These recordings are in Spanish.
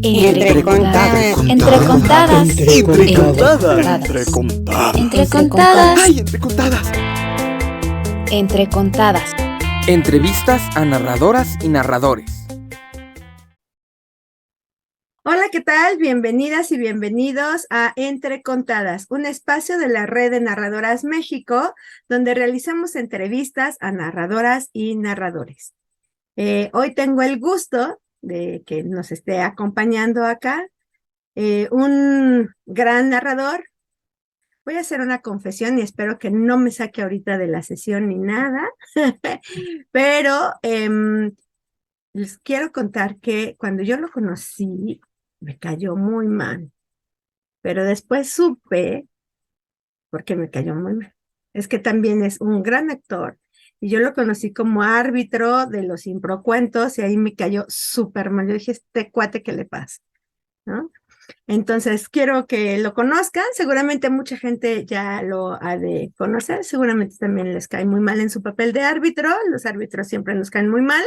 Entre contadas. Entre contadas. Entre contadas. Entre contadas. ¡Ay, entre contadas! Entre contadas. Entrevistas a narradoras y narradores. Hola, ¿qué tal? Bienvenidas y bienvenidos a Entre Contadas, un espacio de la Red de Narradoras México, donde realizamos entrevistas a narradoras y narradores. Hoy tengo el gusto de que nos esté acompañando acá un gran narrador. Voy a hacer una confesión y espero que no me saque ahorita de la sesión ni nada, pero les quiero contar que cuando yo lo conocí, me cayó muy mal, pero después supe por qué me cayó muy mal. Es que también es un gran actor y yo lo conocí como árbitro de los improcuentos y ahí me cayó súper mal. Yo dije, este cuate, ¿qué le pasa? ¿No? Entonces, quiero que lo conozcan. Seguramente mucha gente ya lo ha de conocer. Seguramente también les cae muy mal en su papel de árbitro. Los árbitros siempre nos caen muy mal.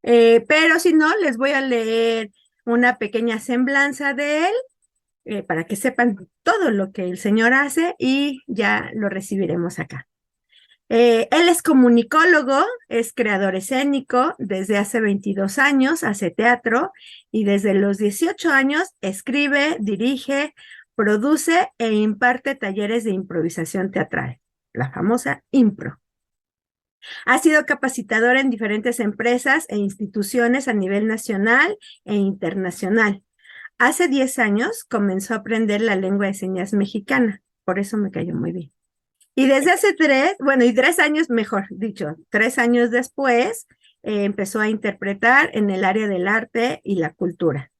Pero si no, les voy a leer una pequeña semblanza de él para que sepan todo lo que el señor hace y ya lo recibiremos acá. Él es comunicólogo, es creador escénico, desde hace 22 años hace teatro y desde los 18 años escribe, dirige, produce e imparte talleres de improvisación teatral, la famosa impro. Ha sido capacitador en diferentes empresas e instituciones a nivel nacional e internacional. Hace 10 años comenzó a aprender la lengua de señas mexicana, por eso me cayó muy bien. Y desde hace 3 años, mejor dicho, 3 años después, empezó a interpretar en el área del arte y la cultura.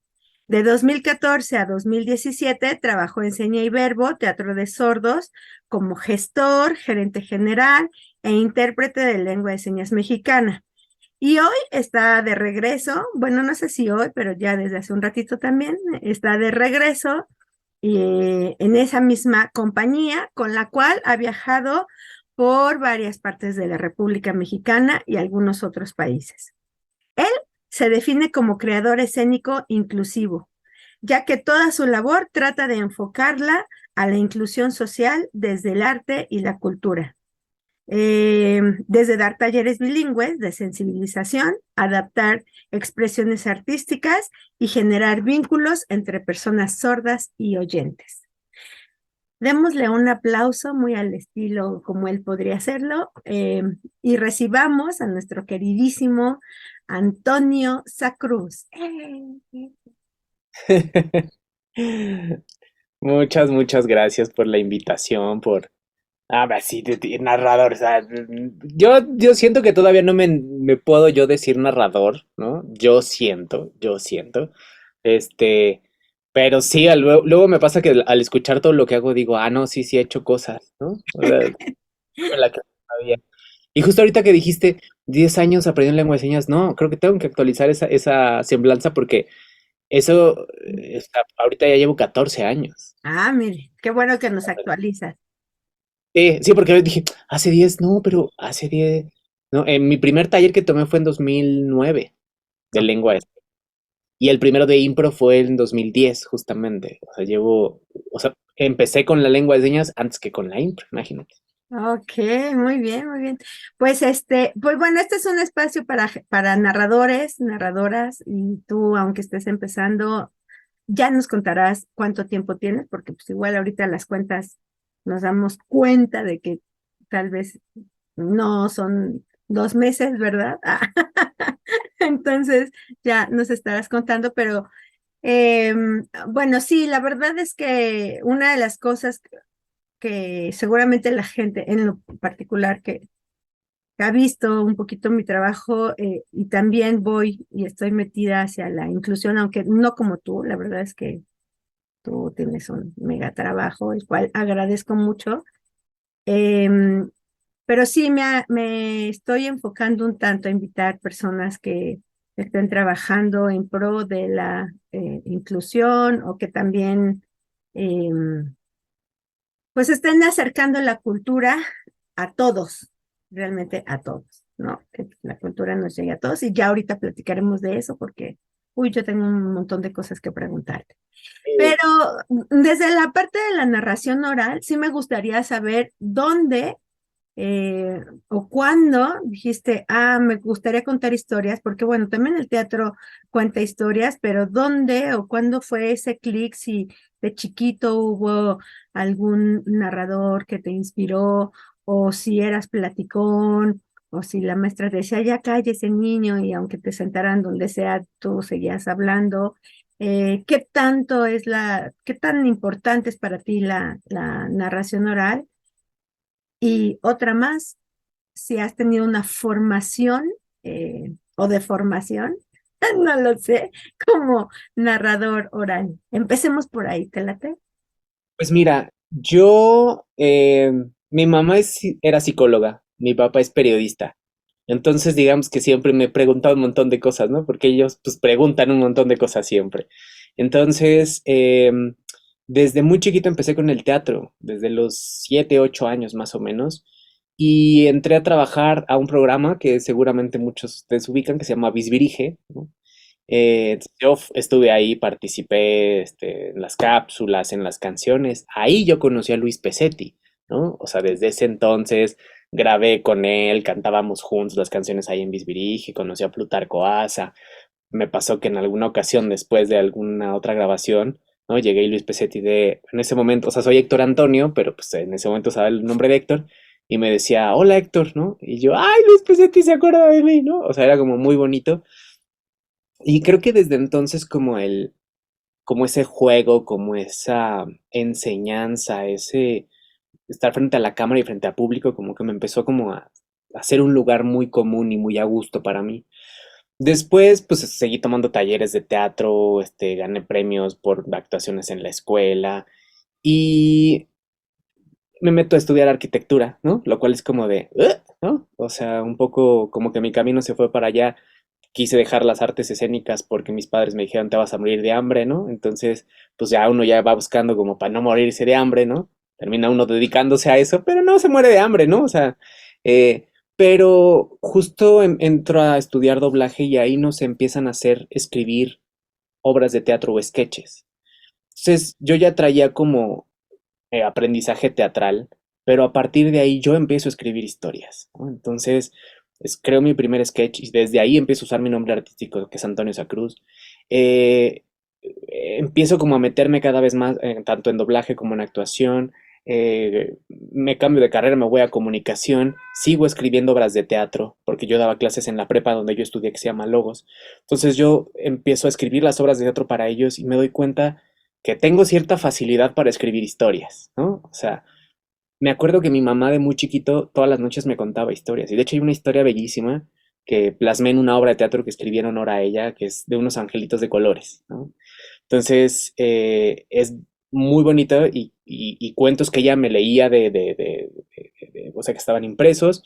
De 2014 a 2017 trabajó en Seña y Verbo, Teatro de Sordos, como gestor, gerente general e intérprete de lengua de señas mexicana. Y hoy está de regreso, bueno, no sé si hoy, pero ya desde hace un ratito también, está de regreso en esa misma compañía con la cual ha viajado por varias partes de la República Mexicana y algunos otros países. Él se define como creador escénico inclusivo, ya que toda su labor trata de enfocarla a la inclusión social desde el arte y la cultura. Desde dar talleres bilingües de sensibilización, adaptar expresiones artísticas y generar vínculos entre personas sordas y oyentes. Démosle un aplauso muy al estilo como él podría hacerlo y recibamos a nuestro queridísimo Antonio Sacruz. Muchas gracias por la invitación, por... sí, narrador, o sea, yo siento que todavía no me puedo yo decir narrador, ¿no? Yo siento, pero sí, luego me pasa que al escuchar todo lo que hago digo, no, sí he hecho cosas, ¿no? O sea, en la que no sabía. Y justo ahorita que dijiste 10 años aprendiendo lengua de señas, no, creo que tengo que actualizar esa semblanza porque eso, ahorita ya llevo 14 años. Mire, qué bueno que nos actualizas. Sí, porque dije, hace 10 no, pero hace 10 no, mi primer taller que tomé fue en 2009 de lengua y el primero de impro fue en 2010 justamente, o sea, empecé con la lengua de señas antes que con la impro, imagínate. Ok, muy bien, muy bien. Pues pues bueno, este es un espacio para narradores, narradoras, y tú, aunque estés empezando, ya nos contarás cuánto tiempo tienes, porque pues igual ahorita las cuentas nos damos cuenta de que tal vez no son 2 meses, ¿verdad? Entonces ya nos estarás contando, pero bueno, sí, la verdad es que una de las cosas que seguramente la gente en lo particular que ha visto un poquito mi trabajo y también voy y estoy metida hacia la inclusión, aunque no como tú, la verdad es que tú tienes un mega trabajo, el cual agradezco mucho. Pero sí me estoy enfocando un tanto a invitar personas que estén trabajando en pro de la inclusión o que también pues estén acercando la cultura a todos, realmente a todos, ¿no? Que la cultura nos llegue a todos y ya ahorita platicaremos de eso porque Uy, yo tengo un montón de cosas que preguntarte. Eh, Pero desde la parte de la narración oral, sí me gustaría saber dónde o cuándo dijiste, me gustaría contar historias, porque bueno, también el teatro cuenta historias, pero dónde o cuándo fue ese clic, si de chiquito hubo algún narrador que te inspiró, o si eras platicón, o si la maestra te decía, ya cállese niño, y aunque te sentaran donde sea, tú seguías hablando. ¿Qué tanto es qué tan importante es para ti la narración oral? Y otra más, si has tenido una formación o deformación, no lo sé, como narrador oral. Empecemos por ahí, ¿te late? Pues mira, mi mamá era psicóloga, mi papá es periodista. Entonces, digamos que siempre me he preguntado un montón de cosas, ¿no? Porque ellos, pues, preguntan un montón de cosas siempre. Entonces, desde muy chiquito empecé con el teatro, desde los 7, 8 años más o menos, y entré a trabajar a un programa que seguramente muchos de ustedes ubican, que se llama Visvirige, ¿no? Estuve ahí, participé en las cápsulas, en las canciones. Ahí yo conocí a Luis Pesetti, ¿no? O sea, desde ese entonces grabé con él, cantábamos juntos las canciones ahí en Bisbirige, conocí a Plutarco Asa. Me pasó que en alguna ocasión, después de alguna otra grabación, ¿no? Llegué y Luis Pesetti en ese momento, o sea, soy Héctor Antonio, pero pues en ese momento usaba el nombre de Héctor, y me decía, hola Héctor, ¿no? Y yo, ay, Luis Pesetti se acuerda de mí, ¿no? O sea, era como muy bonito. Y creo que desde entonces como ese juego, como esa enseñanza, ese estar frente a la cámara y frente al público, como que me empezó como a hacer un lugar muy común y muy a gusto para mí. Después, pues seguí tomando talleres de teatro, gané premios por actuaciones en la escuela y me meto a estudiar arquitectura, ¿no? Lo cual es como de, "Ugh", ¿no? O sea, un poco como que mi camino se fue para allá. Quise dejar las artes escénicas porque mis padres me dijeron te vas a morir de hambre, ¿no? Entonces, pues ya uno ya va buscando como para no morirse de hambre, ¿no? Termina uno dedicándose a eso, pero no se muere de hambre, ¿no? O sea, pero justo entro a estudiar doblaje y ahí nos empiezan a hacer escribir obras de teatro o sketches. Entonces, yo ya traía como aprendizaje teatral, pero a partir de ahí yo empiezo a escribir historias, ¿no? Entonces, creo mi primer sketch y desde ahí empiezo a usar mi nombre artístico, que es Antonio Sacruz. Eh, Empiezo como a meterme cada vez más, tanto en doblaje como en actuación. Me cambio de carrera, me voy a comunicación, sigo escribiendo obras de teatro, porque yo daba clases en la prepa donde yo estudié que se llama Logos. Entonces yo empiezo a escribir las obras de teatro para ellos y me doy cuenta que tengo cierta facilidad para escribir historias, ¿no? O sea, me acuerdo que mi mamá de muy chiquito todas las noches me contaba historias. Y de hecho hay una historia bellísima que plasmé en una obra de teatro que escribieron ahora ella, que es de unos angelitos de colores, ¿no? Entonces, es muy bonita y cuentos que ella me leía o sea, que estaban impresos,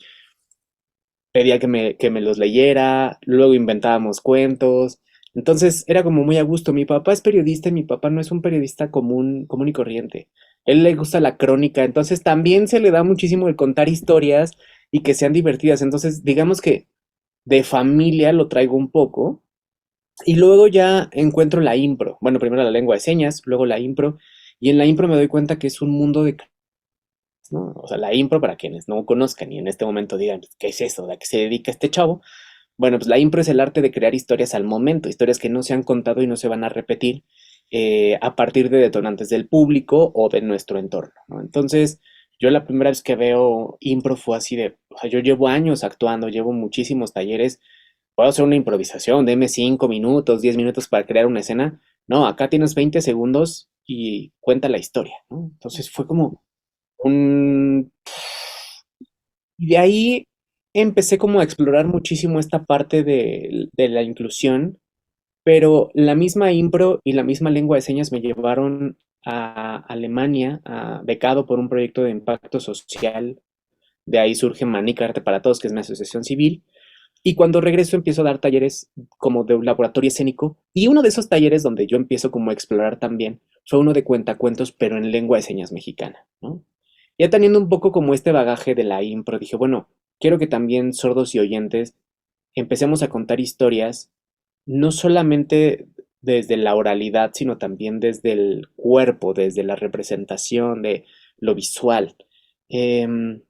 pedía que me los leyera, luego inventábamos cuentos. Entonces era como muy a gusto. Mi papá es periodista y mi papá no es un periodista común y corriente. Él le gusta la crónica, entonces también se le da muchísimo el contar historias y que sean divertidas. Entonces, digamos que de familia lo traigo un poco y luego ya encuentro la impro. Bueno, primero la lengua de señas, luego la impro y en la impro me doy cuenta que es un mundo de, ¿no? O sea, la impro, para quienes no conozcan y en este momento digan, pues, ¿qué es eso? ¿A qué se dedica este chavo? Bueno, pues la impro es el arte de crear historias al momento, historias que no se han contado y no se van a repetir a partir de detonantes del público o de nuestro entorno, ¿no? Entonces, yo la primera vez que veo impro fue así de, o sea, yo llevo años actuando, llevo muchísimos talleres, puedo hacer una improvisación, deme 5 minutos, 10 minutos para crear una escena. No, acá tienes 20 segundos y cuenta la historia, ¿no? Entonces fue como un... Y de ahí empecé como a explorar muchísimo esta parte de la inclusión, pero la misma impro y la misma lengua de señas me llevaron a Alemania, becado por un proyecto de impacto social. De ahí surge Manica Arte para Todos, que es mi asociación civil. Y cuando regreso empiezo a dar talleres como de un laboratorio escénico. Y uno de esos talleres donde yo empiezo como a explorar también fue uno de cuentacuentos, pero en lengua de señas mexicana, ¿no? Ya teniendo un poco como este bagaje de la impro, dije, bueno, quiero que también sordos y oyentes empecemos a contar historias no solamente desde la oralidad, sino también desde el cuerpo, desde la representación de lo visual. Em,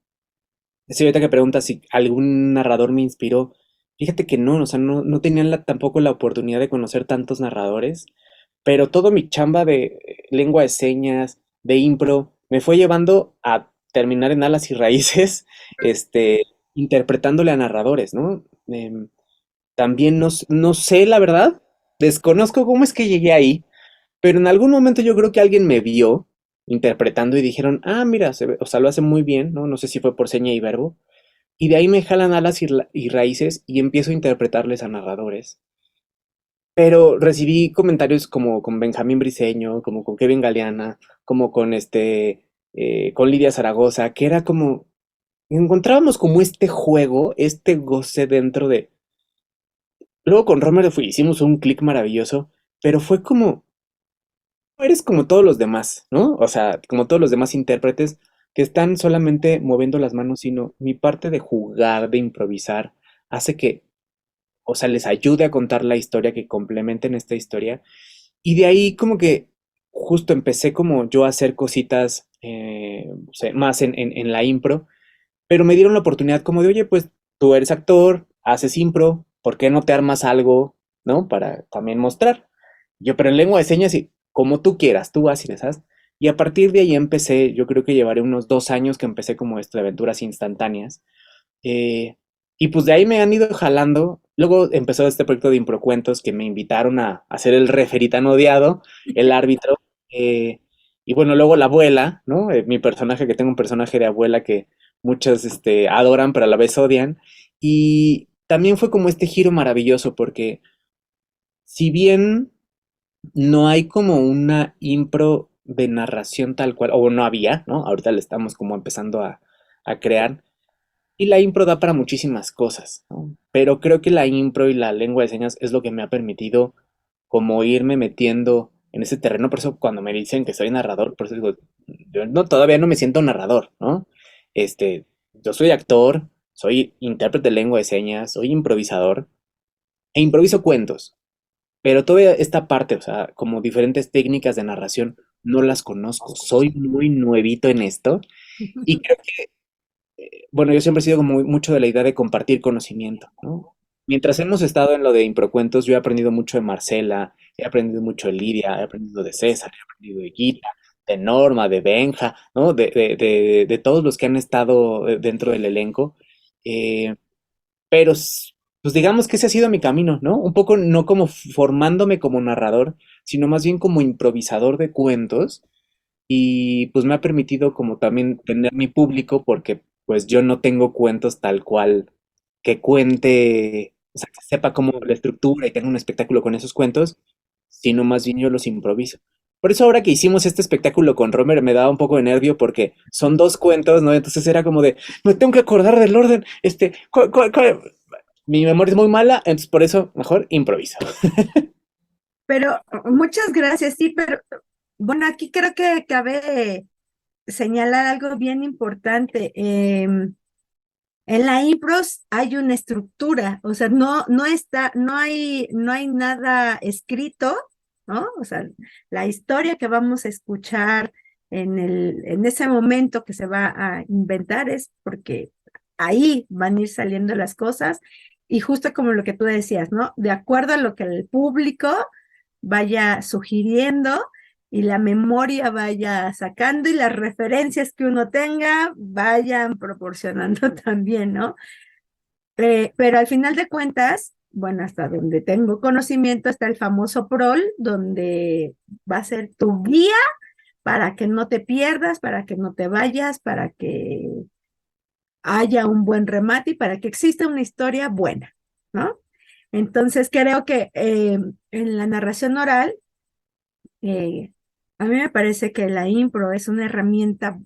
sí, ahorita que preguntas si algún narrador me inspiró, fíjate que no, o sea, no tenía tampoco la oportunidad de conocer tantos narradores, pero todo mi chamba de lengua de señas, de impro, me fue llevando a terminar en alas y raíces, interpretándole a narradores, ¿no? También no sé, la verdad, desconozco cómo es que llegué ahí, pero en algún momento yo creo que alguien me vio interpretando y dijeron, ah, mira, o sea, lo hace muy bien, ¿no? No sé si fue por seña y verbo. Y de ahí me jalan alas y raíces y empiezo a interpretarles a narradores. Pero recibí comentarios como con Benjamín Briceño, como con Kevin Galeana, como con con Lidia Zaragoza, que era como, encontrábamos como este juego, este goce dentro de. Luego con Romer hicimos un clic maravilloso, pero fue como, eres como todos los demás, ¿no? O sea, como todos los demás intérpretes que están solamente moviendo las manos, sino mi parte de jugar, de improvisar, hace que, o sea, les ayude a contar la historia, que complementen esta historia. Y de ahí como que justo empecé como yo a hacer cositas o sea, más en la impro, pero me dieron la oportunidad como de, oye, pues tú eres actor, haces impro, ¿por qué no te armas algo, ¿no? Para también mostrar. Yo, pero en lengua de señas, y como tú quieras, tú vas y les das. Y a partir de ahí empecé, yo creo que llevaré unos 2 años que empecé como esto de aventuras instantáneas. eh, y pues de ahí me han ido jalando. Luego empezó este proyecto de improcuentos que me invitaron a hacer el referí tan odiado, el árbitro. eh, y bueno, luego la abuela, ¿no? Mi personaje, que tengo un personaje de abuela que muchos adoran, pero a la vez odian. Y también fue como este giro maravilloso, porque si bien no hay como una impro de narración tal cual, o no había, ¿no? Ahorita le estamos como empezando a crear. Y la impro da para muchísimas cosas, ¿no? Pero creo que la impro y la lengua de señas es lo que me ha permitido como irme metiendo en ese terreno. Por eso cuando me dicen que soy narrador, por eso digo, yo no, todavía no me siento narrador, ¿no? Yo soy actor, soy intérprete de lengua de señas, soy improvisador e improviso cuentos. Pero toda esta parte, o sea, como diferentes técnicas de narración, no las conozco. Soy muy nuevito en esto y creo que, bueno, yo siempre he sido como mucho de la idea de compartir conocimiento, ¿no? Mientras hemos estado en lo de improcuentos, yo he aprendido mucho de Marcela, he aprendido mucho de Lidia, he aprendido de César, he aprendido de Guita, de Norma, de Benja, ¿no? De todos los que han estado dentro del elenco. Eh, pero, pues digamos que ese ha sido mi camino, ¿no? Un poco no como formándome como narrador, sino más bien como improvisador de cuentos. Y pues me ha permitido como también tener mi público porque pues yo no tengo cuentos tal cual que cuente, o sea, que sepa cómo la estructura y tenga un espectáculo con esos cuentos, sino más bien yo los improviso. Por eso ahora que hicimos este espectáculo con Romer me daba un poco de nervio porque son dos cuentos, ¿no? Entonces era como de, me tengo que acordar del orden, mi memoria es muy mala, entonces por eso mejor improviso. Pero muchas gracias, sí, pero bueno, aquí creo que cabe señalar algo bien importante. En la impros hay una estructura, o sea, no está, no hay nada escrito, ¿no? O sea, la historia que vamos a escuchar en ese momento que se va a inventar es porque ahí van a ir saliendo las cosas y justo como lo que tú decías, ¿no? De acuerdo a lo que el público vaya sugiriendo y la memoria vaya sacando y las referencias que uno tenga vayan proporcionando también, ¿no? Pero al final de cuentas, bueno, hasta donde tengo conocimiento está el famoso PROL, donde va a ser tu guía para que no te pierdas, para que no te vayas, para que haya un buen remate y para que exista una historia buena, ¿no? Entonces creo que en la narración oral, eh, a mí me parece que la impro es una herramienta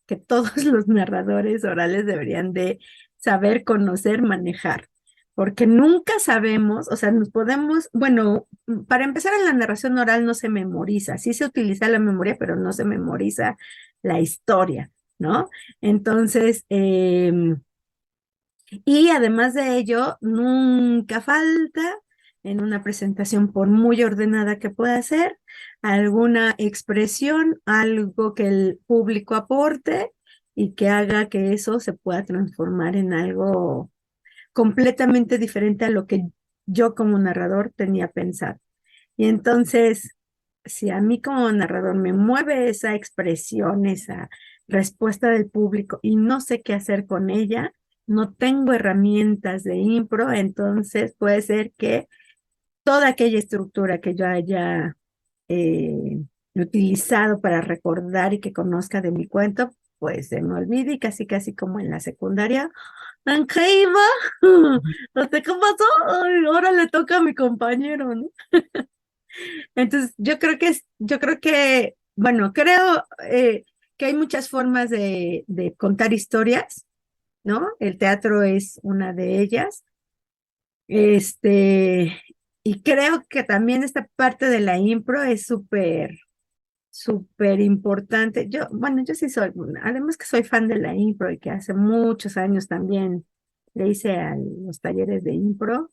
que todos los narradores orales deberían de saber, conocer, manejar, porque nunca sabemos, o sea, nos podemos, bueno, para empezar en la narración oral no se memoriza, sí se utiliza la memoria, pero no se memoriza la historia, ¿no? Entonces, y además de ello, nunca falta en una presentación, por muy ordenada que pueda ser, alguna expresión, algo que el público aporte y que haga que eso se pueda transformar en algo completamente diferente a lo que yo como narrador tenía pensado. Y entonces, si a mí como narrador me mueve esa expresión, esa respuesta del público y no sé qué hacer con ella, no tengo herramientas de impro, entonces puede ser que toda aquella estructura que yo haya eh, utilizado para recordar y que conozca de mi cuento, pues se me olvide y casi casi como en la secundaria. ¿En qué iba? No sé qué pasó. Ay, ahora le toca a mi compañero, ¿no? Entonces, yo creo que, bueno, creo que hay muchas formas de contar historias, ¿no? El teatro es una de ellas. Este, y creo que también esta parte de la impro es súper importante. Yo, bueno, yo sí soy, además que soy fan de la impro y que hace muchos años también le hice a los talleres de impro,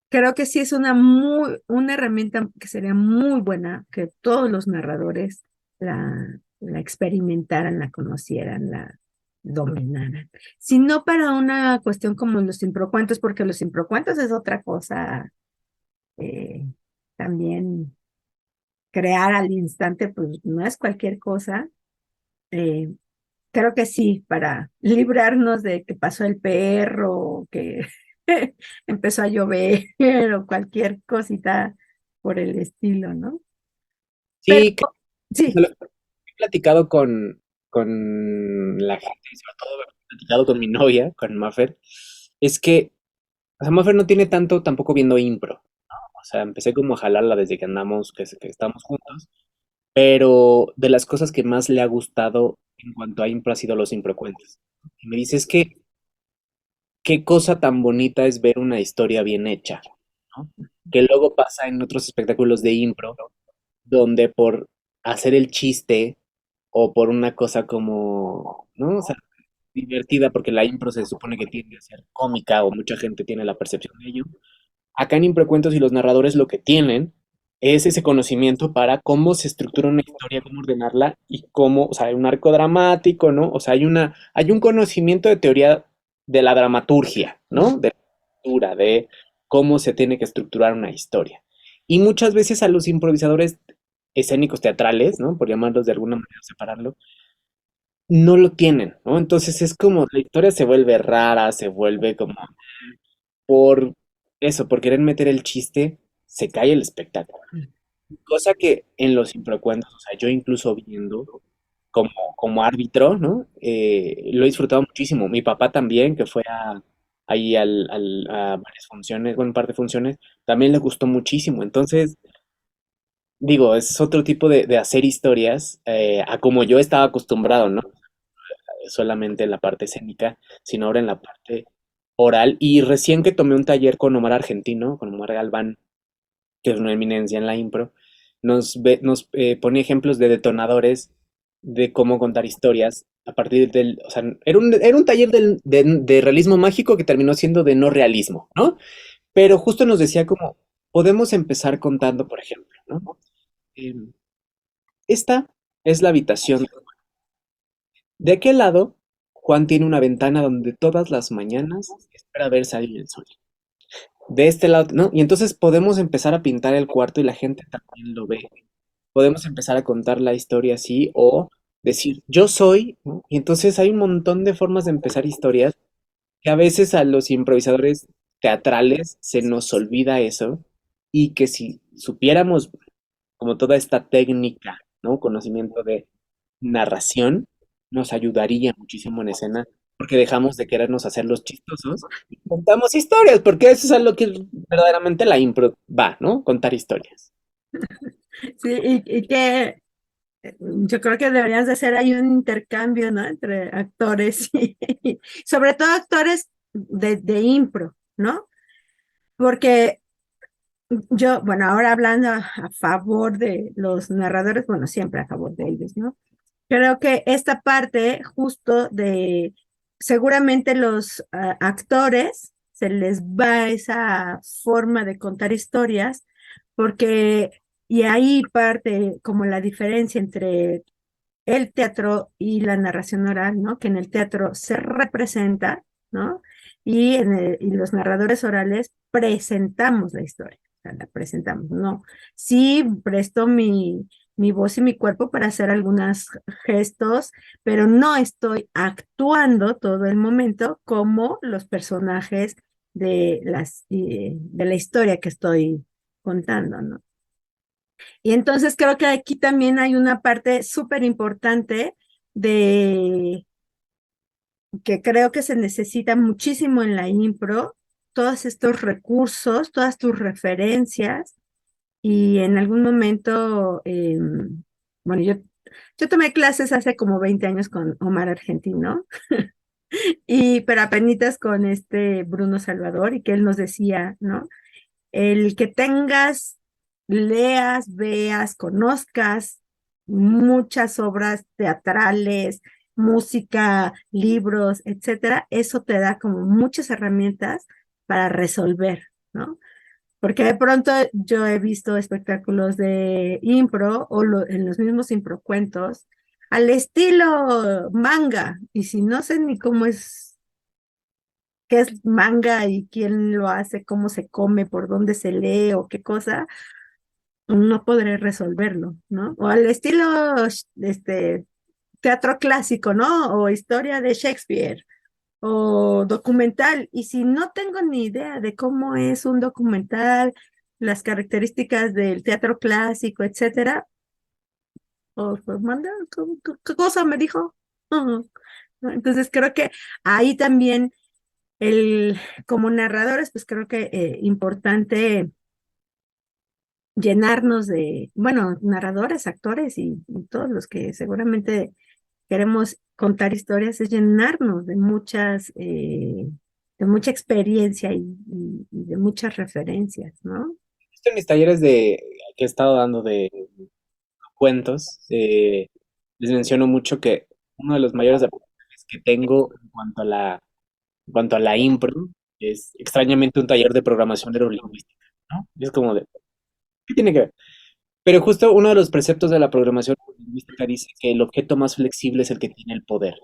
creo que sí es una herramienta que sería muy buena que todos los narradores la experimentaran, la conocieran, la dominaran. Si no para una cuestión como los improcuentos, porque los improcuentos es otra cosa, eh, también crear al instante, pues no es cualquier cosa. Eh, Creo que sí, para librarnos de que pasó el perro, o que empezó a llover o cualquier cosita por el estilo, ¿no? Pero Sí, sí, lo he platicado con la gente y sobre todo he platicado con mi novia, con Maffer, es que, o sea, Maffer no tiene tanto tampoco viendo impro. O sea, empecé como a jalarla desde que andamos, que estamos juntos, pero de las cosas que más le ha gustado en cuanto a impro ha sido los improcuentos. Y me dice, es que qué cosa tan bonita es ver una historia bien hecha, ¿no? Que luego pasa en otros espectáculos de impro, donde por hacer el chiste o por una cosa como, ¿no? O sea, divertida, porque la impro se supone que tiende a ser cómica o mucha gente tiene la percepción de ello. Acá en Improcuentos y los narradores lo que tienen es ese conocimiento para cómo se estructura una historia, cómo ordenarla y cómo, o sea, hay un arco dramático, ¿no? O sea, hay un conocimiento de teoría de la dramaturgia, ¿no? De la estructura, de cómo se tiene que estructurar una historia. Y muchas veces a los improvisadores escénicos teatrales, ¿no? Por llamarlos de alguna manera, separarlo, no lo tienen, ¿no? Entonces es como la historia se vuelve rara, se vuelve como por eso, por querer meter el chiste, se cae el espectáculo. Cosa que en los improcuentos, o sea, yo incluso viendo como árbitro, ¿no? Lo he disfrutado muchísimo. Mi papá también, que fue ahí a varias funciones, bueno, un par de funciones, también le gustó muchísimo. Entonces, digo, es otro tipo de hacer historias a como yo estaba acostumbrado, ¿no? Solamente en la parte escénica, sino ahora en la parte oral. Y recién que tomé un taller con Omar Argentino, con Omar Galván, que es una eminencia en la impro, nos pone ejemplos de detonadores de cómo contar historias a partir del, o sea, era un taller de realismo mágico que terminó siendo de no realismo, ¿no? Pero justo nos decía como, podemos empezar contando, por ejemplo, ¿no? Em, Esta es la habitación. De aquel lado, Juan tiene una ventana donde todas las mañanas espera ver salir el sol. De este lado, ¿no? Y entonces podemos empezar a pintar el cuarto y la gente también lo ve. Podemos empezar a contar la historia así o decir, yo soy, ¿no? Y entonces hay un montón de formas de empezar historias que a veces a los improvisadores teatrales se nos olvida eso y que si supiéramos como toda esta técnica, ¿no? Conocimiento de narración, nos ayudaría muchísimo en escena, porque dejamos de querernos hacer los chistosos y contamos historias, porque eso es a lo que verdaderamente la impro va, ¿no? Contar historias. sí, y que yo creo que deberías de hacer ahí un intercambio, ¿no? Entre actores y sobre todo actores de impro, ¿no? Porque yo, bueno, ahora hablando a favor de los narradores, bueno, siempre a favor de ellos, ¿no? Creo que esta parte justo de, seguramente los actores se les va esa forma de contar historias, porque, y ahí parte como la diferencia entre el teatro y la narración oral, ¿no? Que en el teatro se representa, ¿no? Y los narradores orales presentamos la historia, o sea, la presentamos, ¿no? Sí presto mi voz y mi cuerpo para hacer algunos gestos, pero no estoy actuando todo el momento como los personajes de la historia que estoy contando, ¿no? Y entonces creo que aquí también hay una parte súper importante de que creo que se necesita muchísimo en la impro, todos estos recursos, todas tus referencias, y en algún momento, bueno, yo tomé clases hace como 20 años con Omar Argentino, pero apenitas con este Bruno Salvador, y que él nos decía, ¿no? El que tengas, leas, veas, conozcas muchas obras teatrales, música, libros, etcétera, eso te da como muchas herramientas para resolver, ¿no? Porque de pronto yo he visto espectáculos de impro en los mismos improcuentos al estilo manga, y si no sé ni cómo es, qué es manga y quién lo hace, cómo se come, por dónde se lee o qué cosa, no podré resolverlo, ¿no? O al estilo teatro clásico, ¿no? O historia de Shakespeare o documental. Y si no tengo ni idea de cómo es un documental, las características del teatro clásico, etcétera, o manda, ¿qué cosa me dijo? Ujú. ¿No? Entonces creo que ahí también el, como narradores, pues creo que importante llenarnos de, bueno, narradores, actores y todos los que seguramente queremos contar historias, es llenarnos de mucha experiencia y de muchas referencias, ¿no? Justo en mis talleres que he estado dando de cuentos, les menciono mucho que uno de los mayores aprendizajes que tengo en cuanto a la impro es extrañamente un taller de programación neurolingüística, ¿no? Y es como de, ¿qué tiene que ver? Pero justo uno de los preceptos de la programación neurolingüística dice que el objeto más flexible es el que tiene el poder.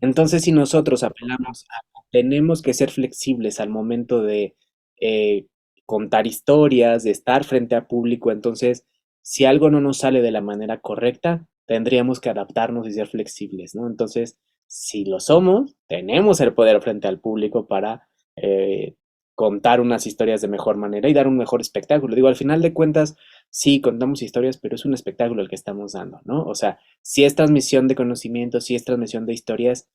Entonces, si nosotros apelamos a tenemos que ser flexibles al momento de eh, contar historias, de estar frente a público, entonces, si algo no nos sale de la manera correcta, tendríamos que adaptarnos y ser flexibles, ¿no? Entonces, si lo somos, tenemos el poder frente al público para contar unas historias de mejor manera y dar un mejor espectáculo. Digo, al final de cuentas, sí, contamos historias, pero es un espectáculo el que estamos dando, ¿no? O sea, sí es transmisión de conocimientos, sí es transmisión de historias,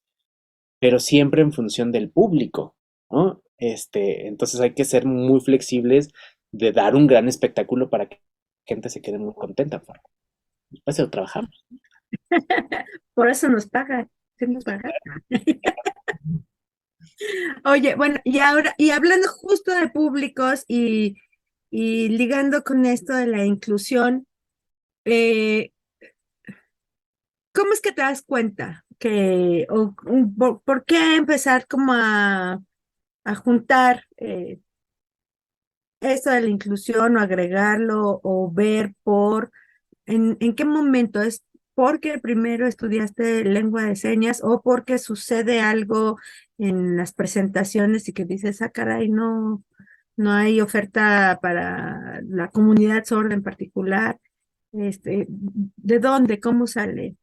pero siempre en función del público, ¿no? Entonces hay que ser muy flexibles de dar un gran espectáculo para que la gente se quede muy contenta. Para eso trabajamos. Por eso nos pagan, ¿sí nos pagan? Oye, bueno, y ahora, y hablando justo de públicos y ligando con esto de la inclusión, eh, ¿cómo es que te das cuenta por qué empezar como a juntar esto de la inclusión o agregarlo o ver en qué momento es porque primero estudiaste lengua de señas o porque sucede algo en las presentaciones y que dices, ah, caray, no hay oferta para la comunidad sorda en particular? ¿De dónde? ¿Cómo sale?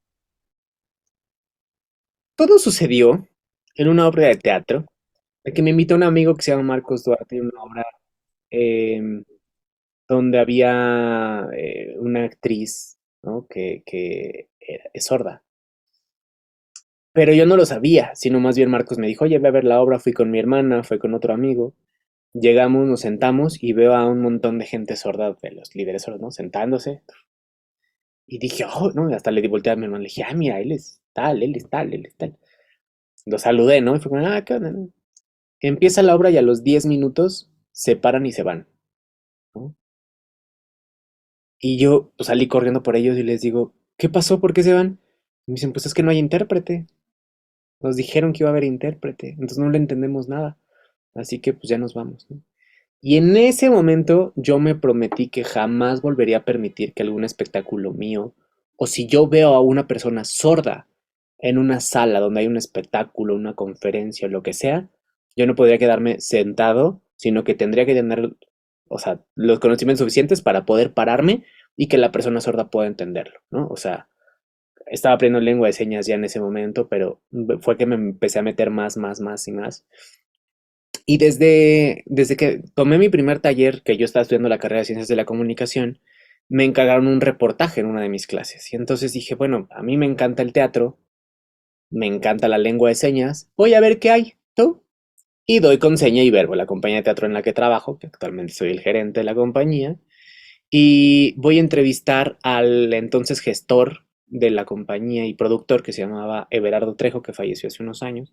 Todo sucedió en una obra de teatro, de que me invitó un amigo que se llama Marcos Duarte, en una obra em, donde había una actriz, ¿no? Es sorda. Pero yo no lo sabía, sino más bien Marcos me dijo, oye, ve a ver la obra, fui con mi hermana, fue con otro amigo. Llegamos, nos sentamos y veo a un montón de gente sorda, de los líderes sordos, ¿no? Sentándose. Y dije, oh, no, hasta le di voltear a mi hermano, le dije, ah, mira, él es tal, él es tal, él es tal. Lo saludé, ¿no? Y fue como, ah, ¿qué onda? ¿No? Empieza la obra y a los 10 minutos se paran y se van, ¿no? Y yo pues, salí corriendo por ellos y les digo, ¿qué pasó? ¿Por qué se van? Y me dicen, pues es que no hay intérprete. Nos dijeron que iba a haber intérprete, entonces no le entendemos nada. así que pues ya nos vamos, ¿no? Y en ese momento yo me prometí que jamás volvería a permitir que algún espectáculo mío, o si yo veo a una persona sorda en una sala donde hay un espectáculo, una conferencia o lo que sea, yo no podría quedarme sentado, sino que tendría que tener, o sea, los conocimientos suficientes para poder pararme y que la persona sorda pueda entenderlo, ¿no? O sea, estaba aprendiendo lengua de señas ya en ese momento, pero fue que me empecé a meter más y más. Y desde que tomé mi primer taller, que yo estaba estudiando la carrera de Ciencias de la Comunicación, me encargaron un reportaje en una de mis clases. Y entonces dije, bueno, a mí me encanta el teatro, me encanta la lengua de señas, voy a ver qué hay, ¿tú? Y doy con Seña y Verbo, la compañía de teatro en la que trabajo, que actualmente soy el gerente de la compañía, y voy a entrevistar al entonces gestor de la compañía y productor que se llamaba Everardo Trejo, que falleció hace unos años.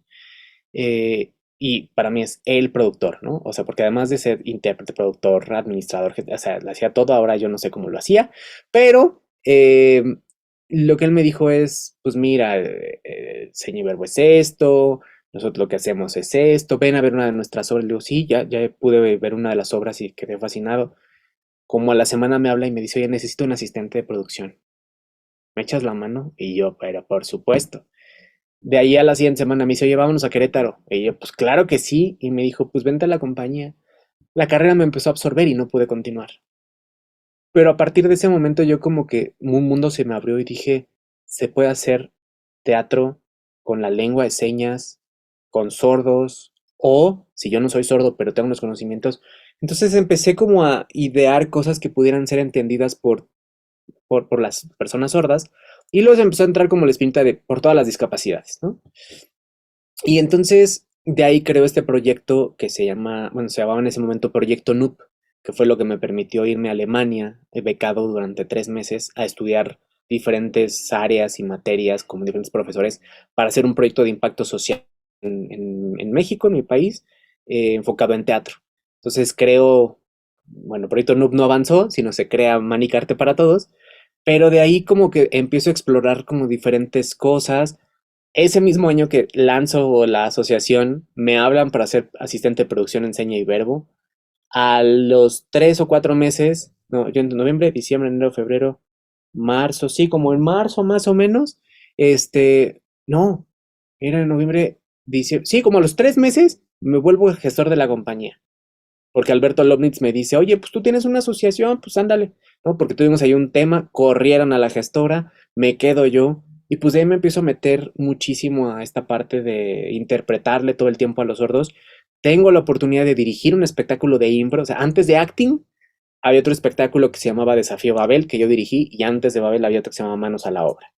Y para mí es el productor, ¿no? O sea, porque además de ser intérprete, productor, administrador, o sea, lo hacía todo, ahora yo no sé cómo lo hacía, pero lo que él me dijo es, pues mira, Seña y Verbo es esto, nosotros lo que hacemos es esto, ven a ver una de nuestras obras. Le digo, sí, ya pude ver una de las obras y quedé fascinado. Como a la semana me habla y me dice, oye, necesito un asistente de producción. ¿Me echas la mano? Y yo, pero por supuesto. De ahí a la siguiente semana me dice, oye, vámonos a Querétaro. Y yo, pues claro que sí. Y me dijo, pues vente a la compañía. La carrera me empezó a absorber y no pude continuar. Pero a partir de ese momento yo como que un mundo se me abrió y dije, se puede hacer teatro con la lengua de señas, con sordos, o si yo no soy sordo, pero tengo unos conocimientos. Entonces empecé como a idear cosas que pudieran ser entendidas por las personas sordas, y luego se empezó a entrar como la espinita de por todas las discapacidades, ¿no? Y entonces de ahí creo este proyecto que se llama, bueno, se llamaba en ese momento Proyecto NUP, que fue lo que me permitió irme a Alemania, becado durante 3 meses a estudiar diferentes áreas y materias con diferentes profesores para hacer un proyecto de impacto social en México, en mi país, enfocado en teatro. Entonces creo, bueno, Proyecto NUP no avanzó, sino se crea Manicarte para Todos, pero de ahí como que empiezo a explorar como diferentes cosas. Ese mismo año que lanzo la asociación, me hablan para ser asistente de producción en Seña y Verbo. A los 3 o 4 meses, no, yo en noviembre, diciembre, enero, febrero, marzo, sí, como en marzo más o menos, no, era en noviembre, diciembre, sí, como a los 3 meses me vuelvo el gestor de la compañía. Porque Alberto Lobnitz me dice, oye, pues tú tienes una asociación, pues ándale, ¿no? Porque tuvimos ahí un tema, corrieron a la gestora, me quedo yo, y pues de ahí me empiezo a meter muchísimo a esta parte de interpretarle todo el tiempo a los sordos. Tengo la oportunidad de dirigir un espectáculo de impro, o sea, antes de acting había otro espectáculo que se llamaba Desafío Babel, que yo dirigí, y antes de Babel había otro que se llamaba Manos a la Obra.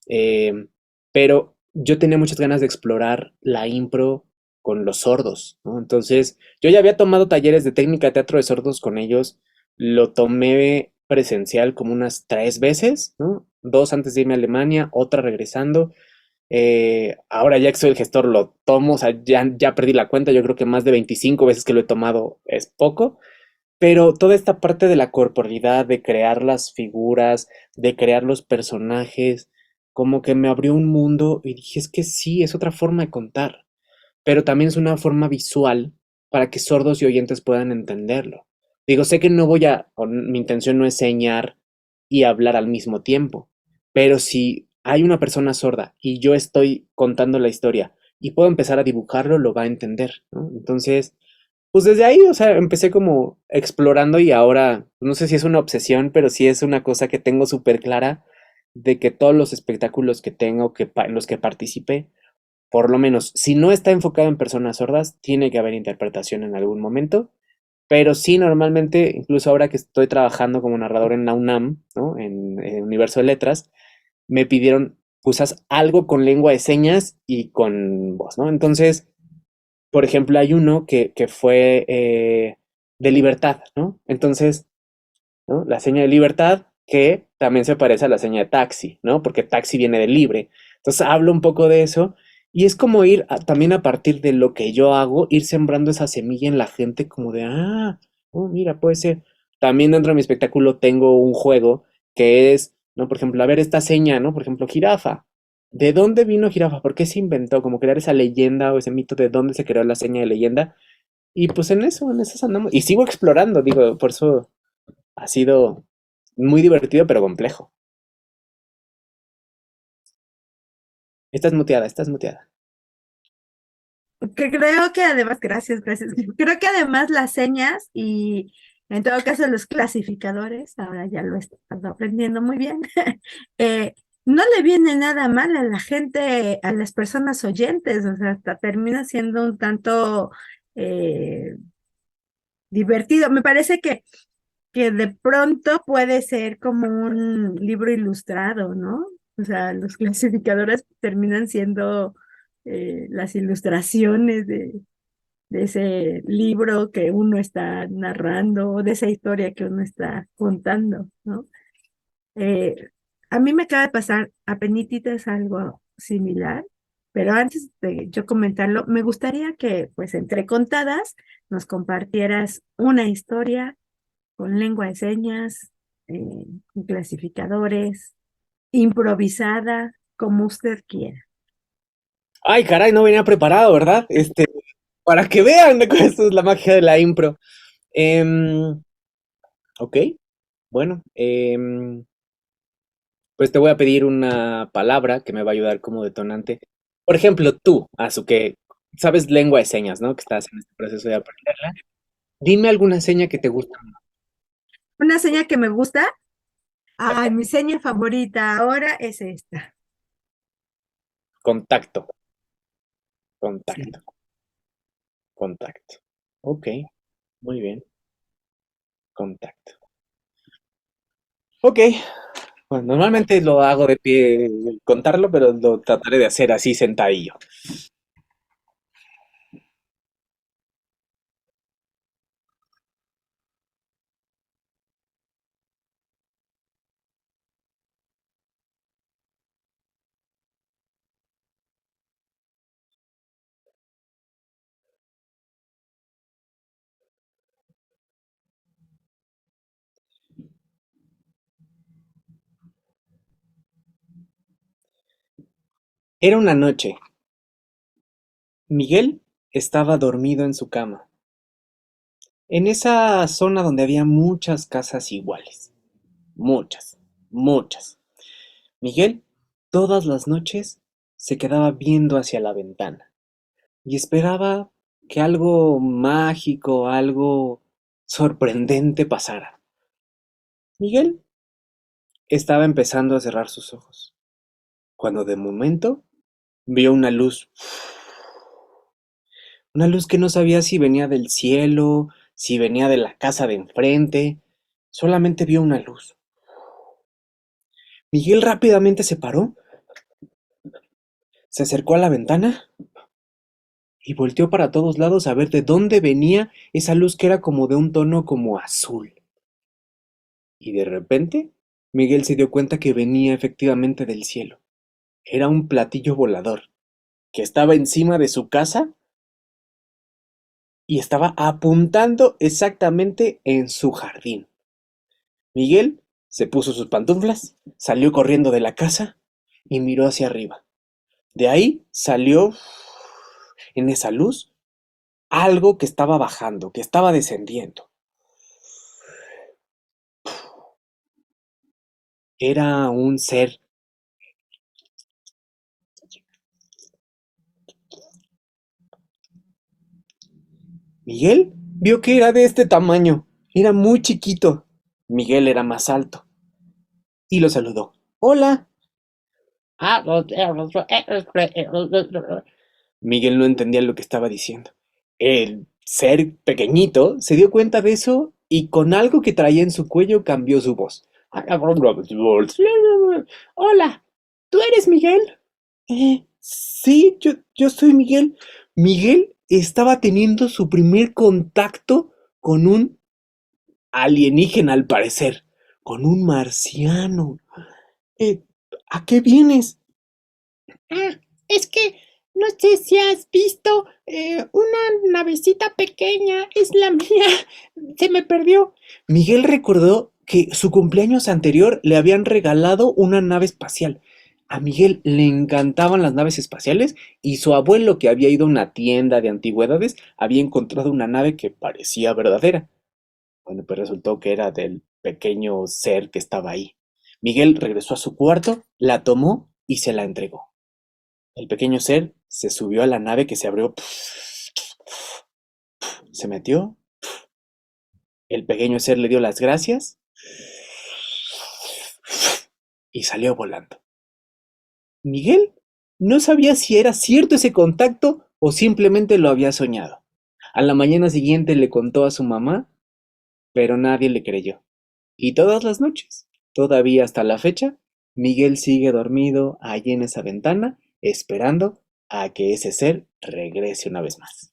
Eh, pero yo tenía muchas ganas de explorar la impro con los sordos, ¿no? Entonces, yo ya había tomado talleres de técnica de teatro de sordos con ellos, lo tomé presencial como unas 3 veces, ¿no? 2 antes de irme a Alemania, otra regresando. Ahora ya que soy el gestor lo tomo, o sea, ya perdí la cuenta, yo creo que más de 25 veces que lo he tomado es poco, pero toda esta parte de la corporalidad, de crear las figuras, de crear los personajes, como que me abrió un mundo y dije, es que sí, es otra forma de contar, pero también es una forma visual para que sordos y oyentes puedan entenderlo. Digo, sé que no voy a, o mi intención no es enseñar y hablar al mismo tiempo, pero si hay una persona sorda y yo estoy contando la historia y puedo empezar a dibujarlo, lo va a entender, ¿no? Entonces, pues desde ahí, o sea, empecé como explorando y ahora, no sé si es una obsesión, pero sí es una cosa que tengo súper clara de que todos los espectáculos que tengo, en los que participé, por lo menos, si no está enfocado en personas sordas, tiene que haber interpretación en algún momento, pero sí normalmente, incluso ahora que estoy trabajando como narrador en la UNAM, ¿no? En Universo de Letras, me pidieron, pues haz algo con lengua de señas y con voz, ¿no? Entonces, por ejemplo, hay uno que fue de libertad, ¿no? Entonces, ¿no? La seña de libertad que también se parece a la seña de taxi, ¿no? Porque taxi viene de libre. Entonces hablo un poco de eso y es como ir también a partir de lo que yo hago, ir sembrando esa semilla en la gente como de, oh, mira, puede ser. También dentro de mi espectáculo tengo un juego que es, ¿no? Por ejemplo, a ver esta seña, ¿no? Por ejemplo, jirafa. ¿De dónde vino jirafa? ¿Por qué se inventó? Como crear esa leyenda o ese mito de dónde se creó la seña de leyenda. Y pues en esas andamos. Y sigo explorando, digo, por eso ha sido muy divertido, pero complejo. Estás muteada, estás muteada. Que creo que además, gracias. Creo que además las señas y en todo caso los clasificadores, ahora ya lo he estado aprendiendo muy bien, eh, no le viene nada mal a la gente, a las personas oyentes, o sea, hasta termina siendo un tanto eh, divertido. Me parece que de pronto puede ser como un libro ilustrado, ¿no? O sea, los clasificadores terminan siendo las ilustraciones de ese libro que uno está narrando o de esa historia que uno está contando, ¿no? Eh, a mí me acaba de pasar apenitas algo similar, pero antes de yo comentarlo, me gustaría que, pues, entre contadas, nos compartieras una historia con lengua de señas, con clasificadores, improvisada, como usted quiera. Ay, caray, no venía preparado, ¿verdad? Para que vean, esto es la magia de la impro. Em, ok, bueno, pues te voy a pedir una palabra que me va a ayudar como detonante. Por ejemplo, tú, Azu, que sabes lengua de señas, ¿no? Que estás en este proceso de aprenderla. Dime alguna seña que te gusta. Una seña que me gusta, ay, mi seña favorita ahora es esta. Contacto, Sí. contacto, contacto. Ok, muy bien, contacto. Ok, bueno, normalmente lo hago de pie contarlo, pero lo trataré de hacer así sentadillo. Era una noche. Miguel estaba dormido en su cama, en esa zona donde había muchas casas iguales. Muchas, muchas. Miguel, todas las noches, se quedaba viendo hacia la ventana y esperaba que algo mágico, algo sorprendente pasara. Miguel estaba empezando a cerrar sus ojos, cuando de momento vio una luz que no sabía si venía del cielo, si venía de la casa de enfrente, solamente vio una luz. Miguel rápidamente se paró, se acercó a la ventana y volteó para todos lados a ver de dónde venía esa luz que era como de un tono como azul. Y de repente, Miguel se dio cuenta que venía efectivamente del cielo. Era un platillo volador que estaba encima de su casa y estaba apuntando exactamente en su jardín. Miguel se puso sus pantuflas, salió corriendo de la casa y miró hacia arriba. De ahí salió, en esa luz, algo que estaba bajando, que estaba descendiendo. Era un ser. Miguel vio que era de este tamaño. Era muy chiquito. Miguel era más alto y lo saludó. Hola. Miguel no entendía lo que estaba diciendo. El ser pequeñito se dio cuenta de eso y con algo que traía en su cuello cambió su voz. Hola, ¿tú eres Miguel? Sí, yo soy Miguel. Miguel estaba teniendo su primer contacto con un alienígena, al parecer, con un marciano. Eh, ¿A qué vienes? Ah, es que no sé si has visto una navecita pequeña, es la mía, se me perdió. Miguel recordó que su cumpleaños anterior le habían regalado una nave espacial. A Miguel le encantaban las naves espaciales y su abuelo, que había ido a una tienda de antigüedades, había encontrado una nave que parecía verdadera. Bueno, pues resultó que era del pequeño ser que estaba ahí. Miguel regresó a su cuarto, la tomó y se la entregó. El pequeño ser se subió a la nave que se abrió, se metió, el pequeño ser le dio las gracias y salió volando. Miguel no sabía si era cierto ese contacto o simplemente lo había soñado. A la mañana siguiente le contó a su mamá, pero nadie le creyó. Y todas las noches, todavía hasta la fecha, Miguel sigue dormido allí en esa ventana, esperando a que ese ser regrese una vez más.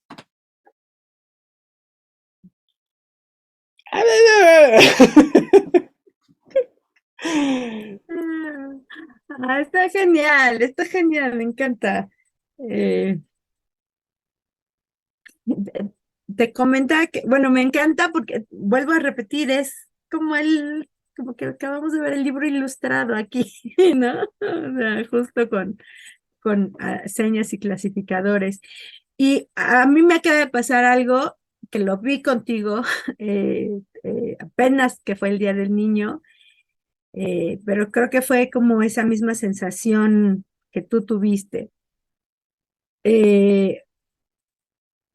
Está genial, me encanta. Eh, te comentaba que, bueno, me encanta porque, vuelvo a repetir, es como que acabamos de ver el libro ilustrado aquí, ¿no? O sea, justo con señas y clasificadores. Y a mí me acaba de pasar algo que lo vi contigo apenas que fue el Día del Niño, pero creo que fue como esa misma sensación que tú tuviste. Eh,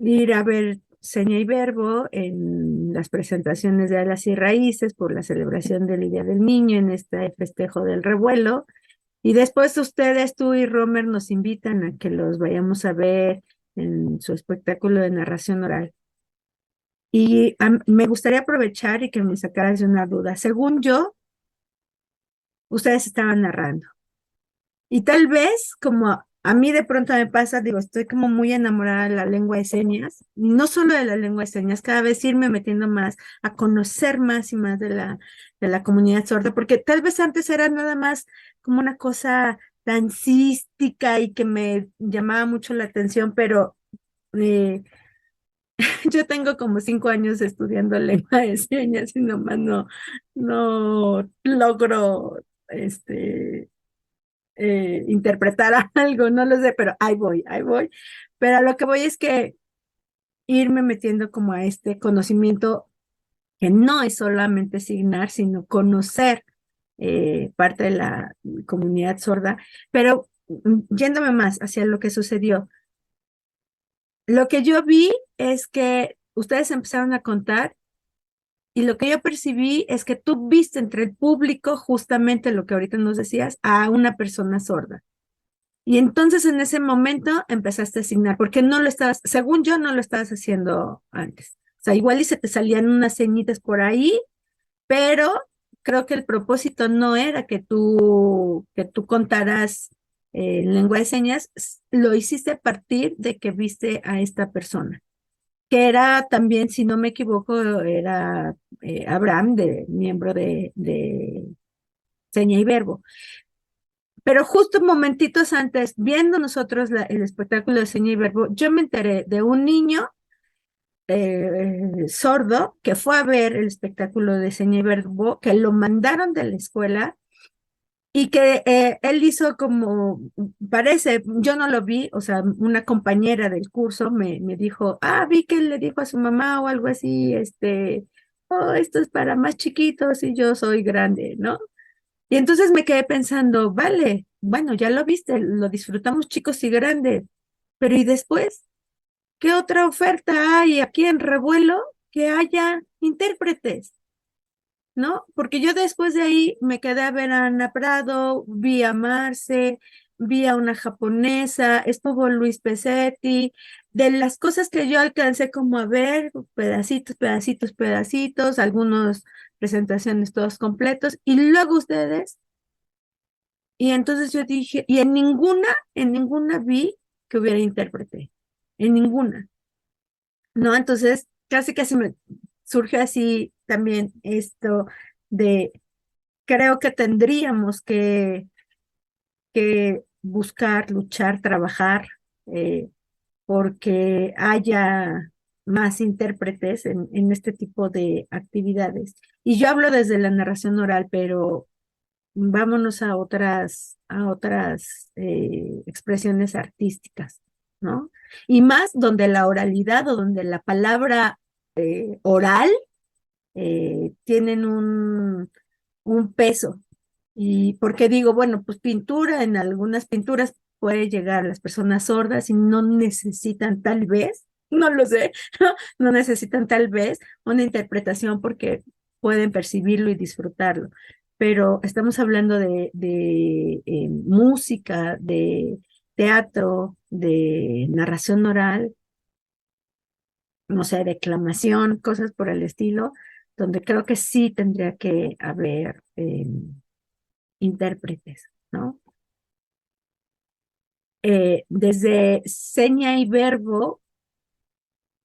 Ir a ver Seña y Verbo en las presentaciones de Alas y Raíces por la celebración del Día del Niño en este festejo del revuelo. Y después ustedes, tú y Romer, nos invitan a que los vayamos a ver en su espectáculo de narración oral. Y me gustaría aprovechar y que me sacaras de una duda. Según yo, ustedes estaban narrando. Y tal vez, como a mí de pronto me pasa, digo, estoy como muy enamorada de la lengua de señas, no solo de la lengua de señas, cada vez irme metiendo más, a conocer más y más de la comunidad sorda, porque tal vez antes era nada más como una cosa dancística y que me llamaba mucho la atención, pero eh, yo tengo como 5 años estudiando lengua de señas y nomás no logro interpretar algo, no lo sé, pero ahí voy, ahí voy. Pero a lo que voy es que irme metiendo como a este conocimiento que no es solamente signar, sino conocer parte de la comunidad sorda, pero yéndome más hacia lo que sucedió. Lo que yo vi es que ustedes empezaron a contar y lo que yo percibí es que tú viste entre el público justamente lo que ahorita nos decías, a una persona sorda. Y entonces en ese momento empezaste a asignar, porque no lo estabas, según yo, no lo estabas haciendo antes. O sea, igual y se te salían unas ceñitas por ahí, pero creo que el propósito no era que tú contaras en lengua de señas, lo hiciste a partir de que viste a esta persona, que era también, si no me equivoco, era Abraham, miembro de Seña y Verbo. Pero justo momentitos antes, viendo nosotros el espectáculo de Seña y Verbo, yo me enteré de un niño sordo que fue a ver el espectáculo de Seña y Verbo, que lo mandaron de la escuela y que él hizo como, parece, yo no lo vi, o sea, una compañera del curso me dijo, vi que él le dijo a su mamá o algo así, oh, esto es para más chiquitos y yo soy grande, ¿no? Y entonces me quedé pensando, vale, bueno, ya lo viste, lo disfrutamos chicos y grandes, pero ¿y después? ¿Qué otra oferta hay aquí en Revuelo que haya intérpretes? ¿No? Porque yo después de ahí me quedé a ver a Ana Prado, vi a Marce, vi a una japonesa, estuvo Luis Pesetti, de las cosas que yo alcancé como a ver, pedacitos, pedacitos, pedacitos, algunas presentaciones todos completos, y luego ustedes. Y entonces yo dije, y en ninguna vi que hubiera intérprete, en ninguna, ¿no? Entonces casi me surge así también esto de, creo que tendríamos que buscar, luchar, trabajar, porque haya más intérpretes en este tipo de actividades. Y yo hablo desde la narración oral, pero vámonos a otras expresiones artísticas, ¿no? Y más donde la oralidad o donde la palabra oral tienen un peso. Y porque digo, bueno, pues pintura, en algunas pinturas puede llegar a las personas sordas y no necesitan tal vez, no lo sé, no necesitan tal vez una interpretación porque pueden percibirlo y disfrutarlo. Pero estamos hablando de música, de teatro, de narración oral, no sé, declamación, cosas por el estilo, donde creo que sí tendría que haber intérpretes, ¿no? Desde seña y verbo,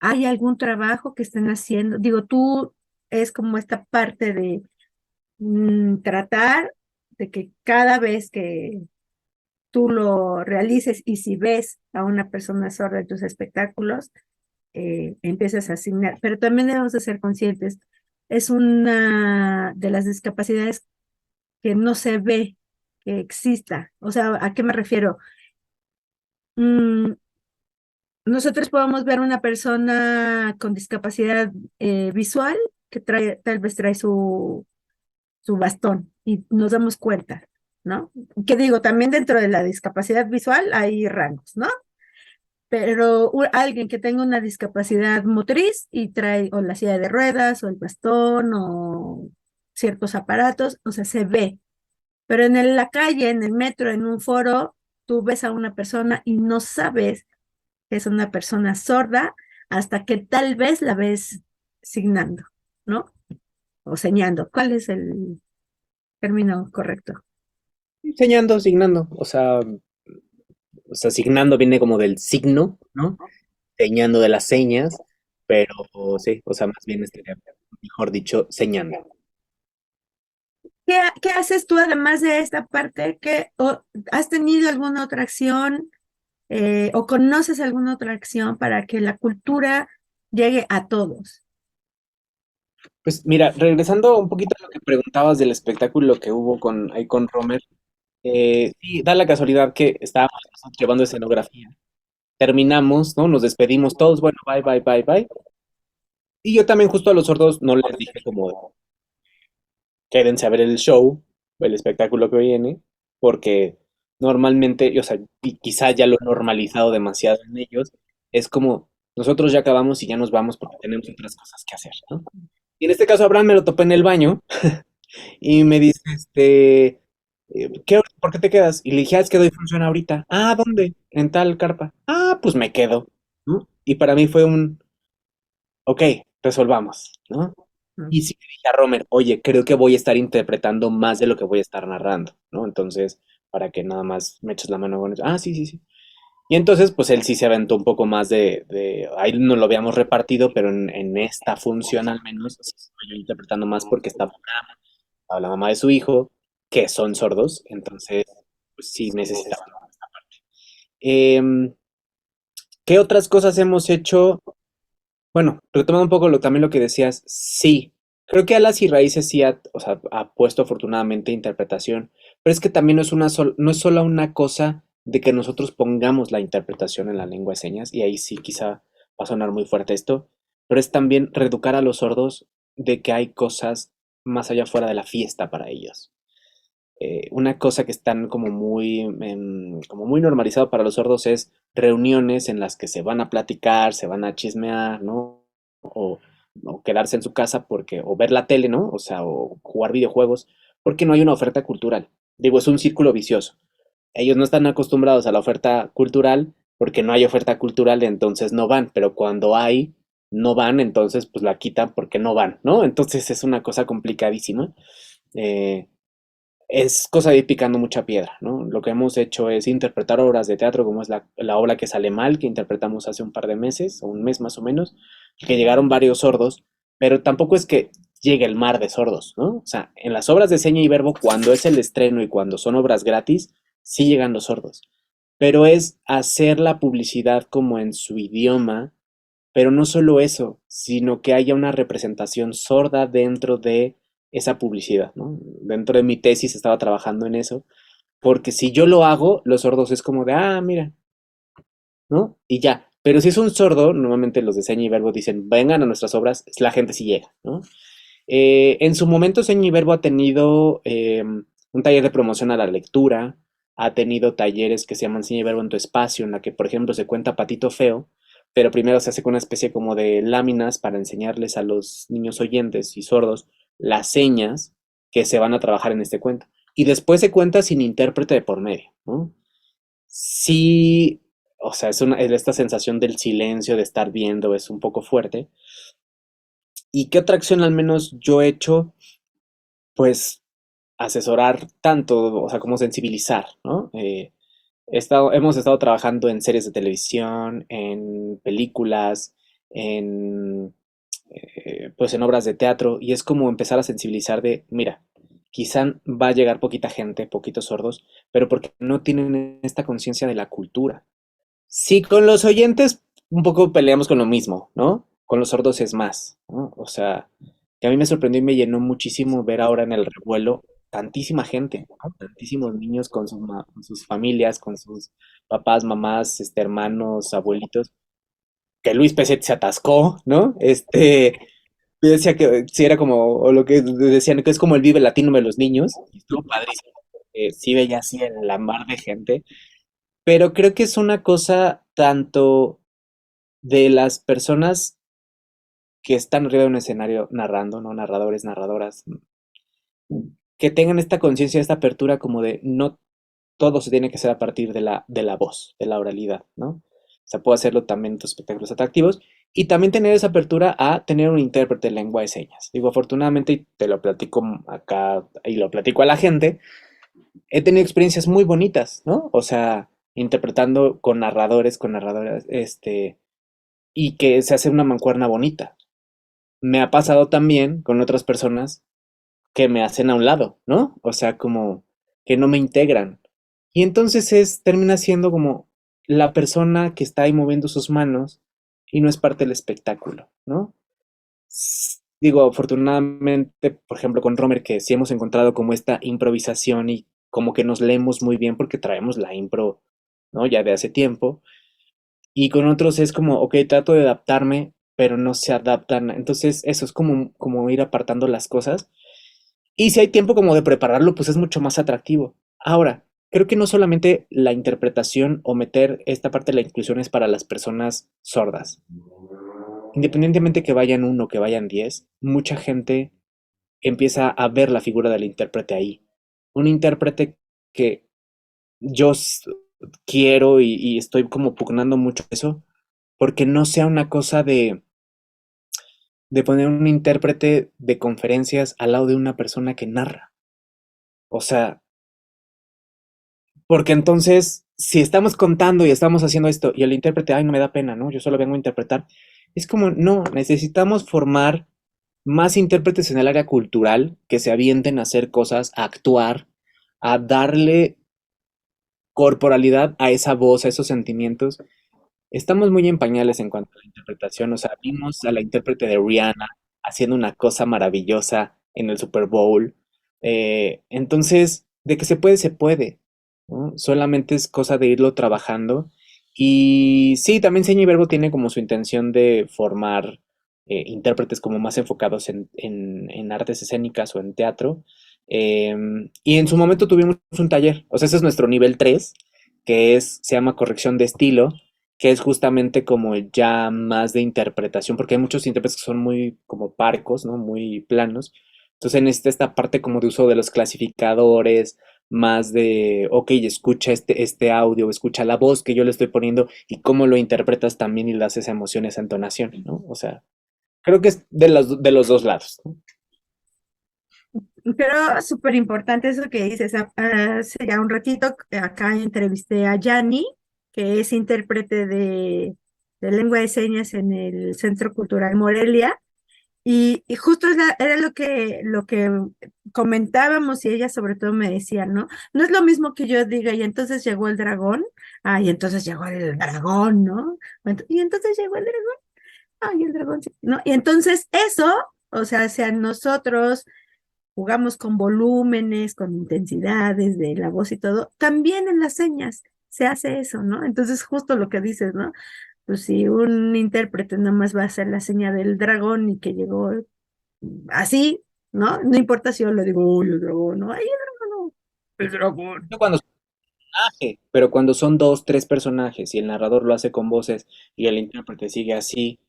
¿hay algún trabajo que estén haciendo? Digo, tú es como esta parte de tratar de que cada vez que tú lo realices y si ves a una persona sorda en tus espectáculos, empiezas a asignar, pero también debemos de ser conscientes, es una de las discapacidades que no se ve que exista. O sea, ¿a qué me refiero? Mm, Nosotros podemos ver una persona con discapacidad visual que tal vez trae su bastón y nos damos cuenta, ¿no? Que digo, también dentro de la discapacidad visual hay rangos, ¿no? Pero alguien que tenga una discapacidad motriz y trae o la silla de ruedas o el bastón o ciertos aparatos, o sea, se ve. Pero en la calle, en el metro, en un foro, tú ves a una persona y no sabes que es una persona sorda hasta que tal vez la ves signando, ¿no? O señando. ¿Cuál es el término correcto? Enseñando, signando, o sea, signando viene como del signo, ¿no? Señando de las señas, pero sí, o sea, más bien estaría, mejor dicho, señando. ¿Qué haces tú además de esta parte? ¿Has tenido alguna otra acción o conoces alguna otra acción para que la cultura llegue a todos? Pues mira, regresando un poquito a lo que preguntabas del espectáculo que hubo ahí con Romer, sí, da la casualidad que estábamos nosotros llevando escenografía. Terminamos, ¿no? Nos despedimos todos, bueno, bye, bye, bye, bye. Y yo también justo a los sordos no les dije como, quédense a ver el show, el espectáculo que viene, porque normalmente, o sea, y quizá ya lo he normalizado demasiado en ellos, es como, nosotros ya acabamos y ya nos vamos porque tenemos otras cosas que hacer, ¿no? Y en este caso Abraham me lo topé en el baño y me dice, ¿por qué te quedas? Y le dije, es que doy función ahorita. Ah, ¿dónde? En tal carpa. Ah, pues me quedo, ¿no? Y para mí fue ok, resolvamos, ¿no? ¿No? Y sí le dije a Romer, oye, creo que voy a estar interpretando más de lo que voy a estar narrando, ¿no? Entonces, para que nada más me eches la mano con eso. Ah, sí, sí, sí. Y entonces, pues él sí se aventó un poco más ahí no lo habíamos repartido, pero en esta función al menos, sí estoy yo interpretando más porque estaba la mamá de su hijo, que son sordos, entonces, pues sí necesitaban esta parte. Em, ¿Qué otras cosas hemos hecho? Bueno, retomando un poco también lo que decías, sí, creo que Alas y Raíces sí o sea, ha puesto afortunadamente interpretación, pero es que también no es solo una cosa de que nosotros pongamos la interpretación en la lengua de señas, y ahí sí quizá va a sonar muy fuerte esto, pero es también reeducar a los sordos de que hay cosas más allá fuera de la fiesta para ellos. Una cosa que están como muy normalizado para los sordos es reuniones en las que se van a platicar, se van a chismear, ¿no? O, o quedarse en su casa o ver la tele, ¿no? O sea, o jugar videojuegos, porque no hay una oferta cultural. Digo, es un círculo vicioso. Ellos no están acostumbrados a la oferta cultural porque no hay oferta cultural, entonces no van, pero cuando hay, no van, entonces pues la quitan porque no van, ¿no? Entonces es una cosa complicadísima. Eh, es cosa de ir picando mucha piedra, ¿no? Lo que hemos hecho es interpretar obras de teatro, como es la obra que sale mal, que interpretamos hace un par de meses, o un mes más o menos, que llegaron varios sordos, pero tampoco es que llegue el mar de sordos, ¿no? O sea, en las obras de seña y verbo, cuando es el estreno y cuando son obras gratis, sí llegan los sordos, pero es hacer la publicidad como en su idioma, pero no solo eso, sino que haya una representación sorda dentro de esa publicidad, ¿no? Dentro de mi tesis estaba trabajando en eso, porque si yo lo hago, los sordos es como de, ah, mira, ¿no? Y ya. Pero si es un sordo, normalmente los de seña y verbo dicen, vengan a nuestras obras, la gente sí llega, ¿no? En su momento, Seña y Verbo ha tenido un taller de promoción a la lectura, ha tenido talleres que se llaman Seña y Verbo en tu espacio, en la que, por ejemplo, se cuenta Patito Feo, pero primero se hace con una especie como de láminas para enseñarles a los niños oyentes y sordos las señas que se van a trabajar en este cuento. Y después se cuenta sin intérprete de por medio, ¿no? Sí, o sea, esta sensación del silencio, de estar viendo, es un poco fuerte. ¿Y qué otra acción al menos yo he hecho? Pues asesorar tanto, o sea, como sensibilizar, ¿no? Hemos estado trabajando en series de televisión, en películas, en, pues en obras de teatro, y es como empezar a sensibilizar de, mira, quizá va a llegar poquita gente, poquitos sordos, pero porque no tienen esta conciencia de la cultura. Sí, con los oyentes un poco peleamos con lo mismo, ¿no? Con los sordos es más, ¿no? O sea, que a mí me sorprendió y me llenó muchísimo ver ahora en el revuelo tantísima gente, ¿no? Tantísimos niños con sus familias, con sus papás, mamás, hermanos, abuelitos, que Luis Peset se atascó, ¿no? Yo decía que sí era como, o lo que decían, que es como el Vive Latino de los niños, y estuvo padrísimo, sí veía así en la mar de gente, pero creo que es una cosa tanto de las personas que están arriba de un escenario narrando, ¿no? Narradores, narradoras, que tengan esta conciencia, esta apertura como de no todo se tiene que hacer a partir de la voz, de la oralidad, ¿no? O sea, puedo hacerlo también en tus espectáculos atractivos y también tener esa apertura a tener un intérprete de lengua de señas. Digo, afortunadamente, y te lo platico acá y lo platico a la gente, he tenido experiencias muy bonitas, ¿no? O sea, interpretando con narradores, con narradoras, y que se hace una mancuerna bonita. Me ha pasado también con otras personas que me hacen a un lado, ¿no? O sea, como que no me integran. Y entonces termina siendo como la persona que está ahí moviendo sus manos y no es parte del espectáculo, ¿no? Digo, afortunadamente, por ejemplo, con Romer, que sí hemos encontrado como esta improvisación y como que nos leemos muy bien porque traemos la impro, ¿no? Ya de hace tiempo. Y con otros es como, ok, trato de adaptarme, pero no se adaptan. Entonces, eso es como ir apartando las cosas. Y si hay tiempo como de prepararlo, pues es mucho más atractivo. Ahora, creo que no solamente la interpretación o meter esta parte de la inclusión es para las personas sordas. Independientemente que vayan uno, que vayan 10, mucha gente empieza a ver la figura del intérprete ahí. Un intérprete que yo quiero y estoy como pugnando mucho eso, porque no sea una cosa de poner un intérprete de conferencias al lado de una persona que narra. O sea, porque entonces, si estamos contando y estamos haciendo esto y el intérprete, ay, no me da pena, ¿no? Yo solo vengo a interpretar. Es como, no, necesitamos formar más intérpretes en el área cultural que se avienten a hacer cosas, a actuar, a darle corporalidad a esa voz, a esos sentimientos. Estamos muy en pañales en cuanto a la interpretación. O sea, vimos a la intérprete de Rihanna haciendo una cosa maravillosa en el Super Bowl. Entonces, de que se puede, se puede, ¿no? Solamente es cosa de irlo trabajando. Y sí, también Seña y Verbo tiene como su intención de formar intérpretes como más enfocados en artes escénicas o en teatro. Y en su momento tuvimos un taller, o sea, ese es nuestro nivel 3 se llama corrección de estilo, que es justamente como ya más de interpretación, porque hay muchos intérpretes que son muy como parcos, ¿no? Muy planos. Entonces necesita esta parte como de uso de los clasificadores, más de, ok, escucha este audio, escucha la voz que yo le estoy poniendo y cómo lo interpretas también y le das esa emoción, esa entonación, ¿no? O sea, creo que es de los dos lados, ¿no? Pero súper importante eso que dices. Hace ya un ratito acá entrevisté a Yanni, que es intérprete de lengua de señas en el Centro Cultural Morelia. Y justo era lo que comentábamos y ella sobre todo me decía, ¿no? No es lo mismo que yo diga, y entonces llegó el dragón, y entonces llegó el dragón, ¿no? Y entonces llegó el dragón, y el dragón, sí, ¿no? Y entonces eso, o sea, hacia nosotros jugamos con volúmenes, con intensidades de la voz y todo, también en las señas se hace eso, ¿no? Entonces, justo lo que dices, ¿no? Pues si un intérprete nada más va a hacer la seña del dragón y que llegó así, ¿no? No importa si yo le digo, uy, el dragón, ¿no? Ay, el dragón, el dragón. No cuando pero cuando son dos, tres personajes y el narrador lo hace con voces y el intérprete sigue así,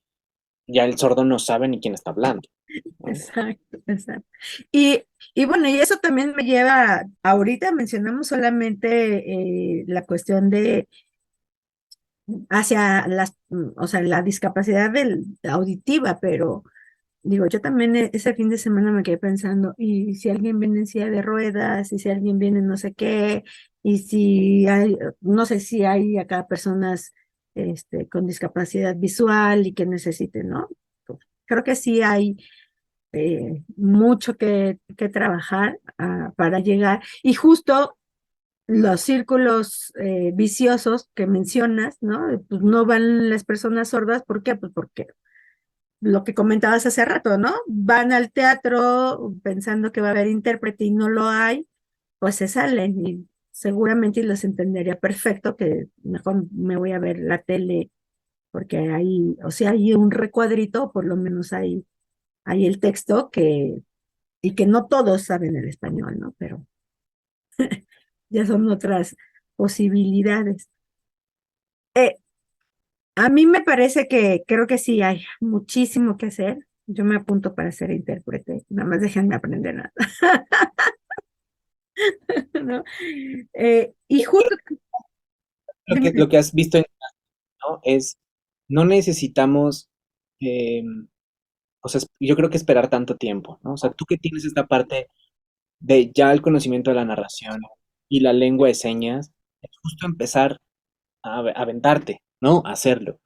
ya el sordo no sabe ni quién está hablando, ¿no? Exacto, exacto. Y bueno, y eso también me lleva, ahorita mencionamos solamente la cuestión de hacia o sea, la discapacidad auditiva, pero digo, yo también ese fin de semana me quedé pensando, y si alguien viene en silla de ruedas, y si alguien viene en no sé qué, y si hay, no sé si hay acá personas con discapacidad visual y que necesiten, ¿no? Creo que sí hay mucho que trabajar para llegar. Y justo los círculos viciosos que mencionas, ¿no? Pues no van las personas sordas, ¿por qué? Pues porque lo que comentabas hace rato, ¿no? Van al teatro pensando que va a haber intérprete y no lo hay, pues se salen y seguramente los entendería perfecto que mejor me voy a ver la tele porque hay, o sea, hay un recuadrito, por lo menos hay el texto y que no todos saben el español, ¿no? Pero ya son otras posibilidades. Eh, a mí me parece que creo que sí hay muchísimo que hacer. Yo me apunto para ser intérprete, nada más déjenme aprender nada, ¿no? Y justo, dime, Lo que has visto, ¿no? Es, no necesitamos, eh, o sea, yo creo que esperar tanto tiempo, ¿no? O sea, tú que tienes esta parte de ya el conocimiento de la narración y la lengua de señas, es justo empezar a aventarte, ¿no? A hacerlo.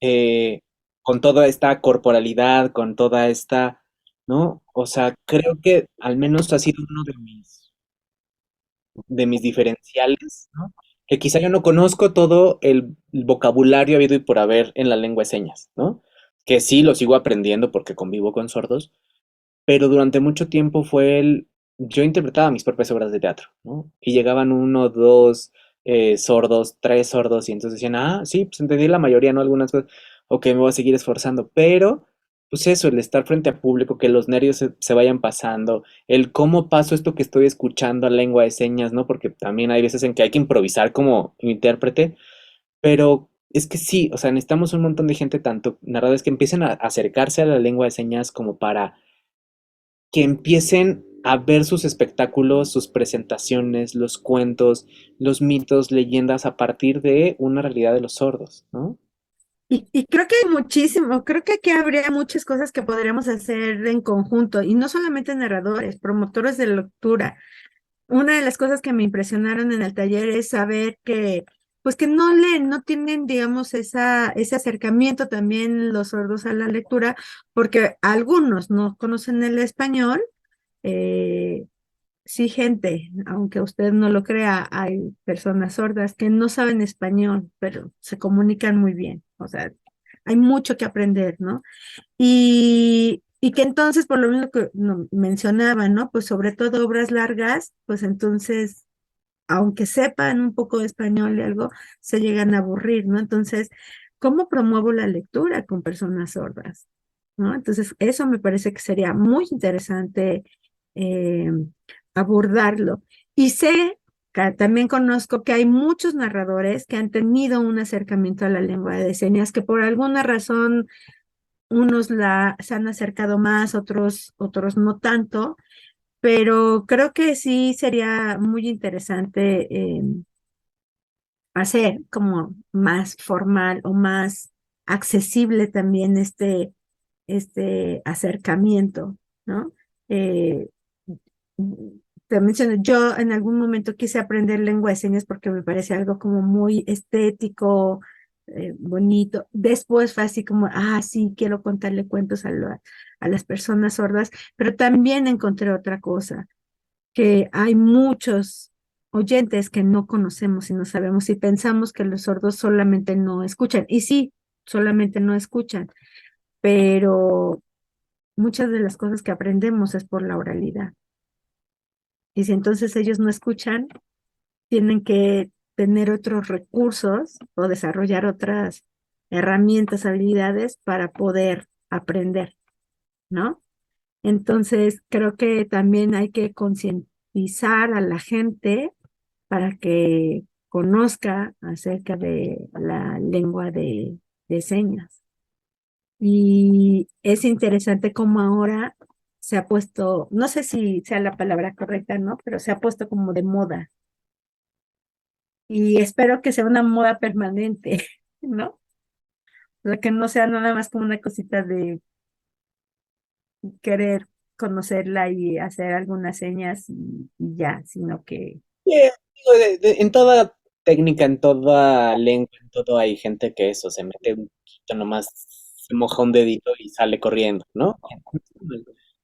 eh, con toda esta corporalidad, con toda esta, ¿no? O sea, creo que al menos ha sido uno de mis diferenciales, ¿no? Que quizá yo no conozco todo el vocabulario habido y por haber en la lengua de señas, ¿no? Que sí lo sigo aprendiendo porque convivo con sordos, pero durante mucho tiempo yo interpretaba mis propias obras de teatro, ¿no? Y llegaban uno, dos sordos, tres sordos, y entonces decían, ah, sí, pues entendí la mayoría, ¿no? Algunas cosas, ok, me voy a seguir esforzando, pero, pues eso, el estar frente a público, que los nervios se vayan pasando, el cómo paso esto que estoy escuchando a lengua de señas, ¿no? Porque también hay veces en que hay que improvisar como intérprete, pero es que sí, o sea, necesitamos un montón de gente, tanto narradores que empiecen a acercarse a la lengua de señas como para que empiecen a ver sus espectáculos, sus presentaciones, los cuentos, los mitos, leyendas a partir de una realidad de los sordos, ¿no? y creo que hay muchísimo, creo que aquí habría muchas cosas que podríamos hacer en conjunto, y no solamente narradores, promotores de lectura. Una de las cosas que me impresionaron en el taller es saber que, pues que no leen, no tienen, digamos, ese acercamiento también los sordos a la lectura, porque algunos no conocen el español. eh, sí, gente, aunque usted no lo crea, hay personas sordas que no saben español, pero se comunican muy bien. O sea, hay mucho que aprender, ¿no? Y que entonces, por lo mismo que mencionaba, ¿no? Pues sobre todo obras largas, pues entonces, aunque sepan un poco de español y algo, se llegan a aburrir, ¿no? Entonces, ¿cómo promuevo la lectura con personas sordas? ¿No? Entonces, eso me parece que sería muy interesante eh, abordarlo. Y sé, también conozco que hay muchos narradores que han tenido un acercamiento a la lengua de señas que por alguna razón unos se han acercado más, otros no tanto, pero creo que sí sería muy interesante hacer como más formal o más accesible también este acercamiento, ¿no? Eh, Te menciono, yo en algún momento quise aprender lengua de señas porque me parece algo como muy estético, bonito. Después fue así como, ah, sí, quiero contarle cuentos a las personas sordas, pero también encontré otra cosa, que hay muchos oyentes que no conocemos y no sabemos y pensamos que los sordos solamente no escuchan. Y sí, solamente no escuchan, pero muchas de las cosas que aprendemos es por la oralidad. Y si entonces ellos no escuchan, tienen que tener otros recursos o desarrollar otras herramientas, habilidades para poder aprender, ¿no? Entonces, creo que también hay que concientizar a la gente para que conozca acerca de la lengua de señas. Y es interesante cómo ahora se ha puesto, no sé si sea la palabra correcta, ¿no? Pero se ha puesto como de moda. Y espero que sea una moda permanente, ¿no? O sea, que no sea nada más como una cosita de querer conocerla y hacer algunas señas y ya, sino que Digo, en toda técnica, en toda lengua, en todo hay gente que eso, se mete un poquito nomás, se moja un dedito y sale corriendo, ¿no?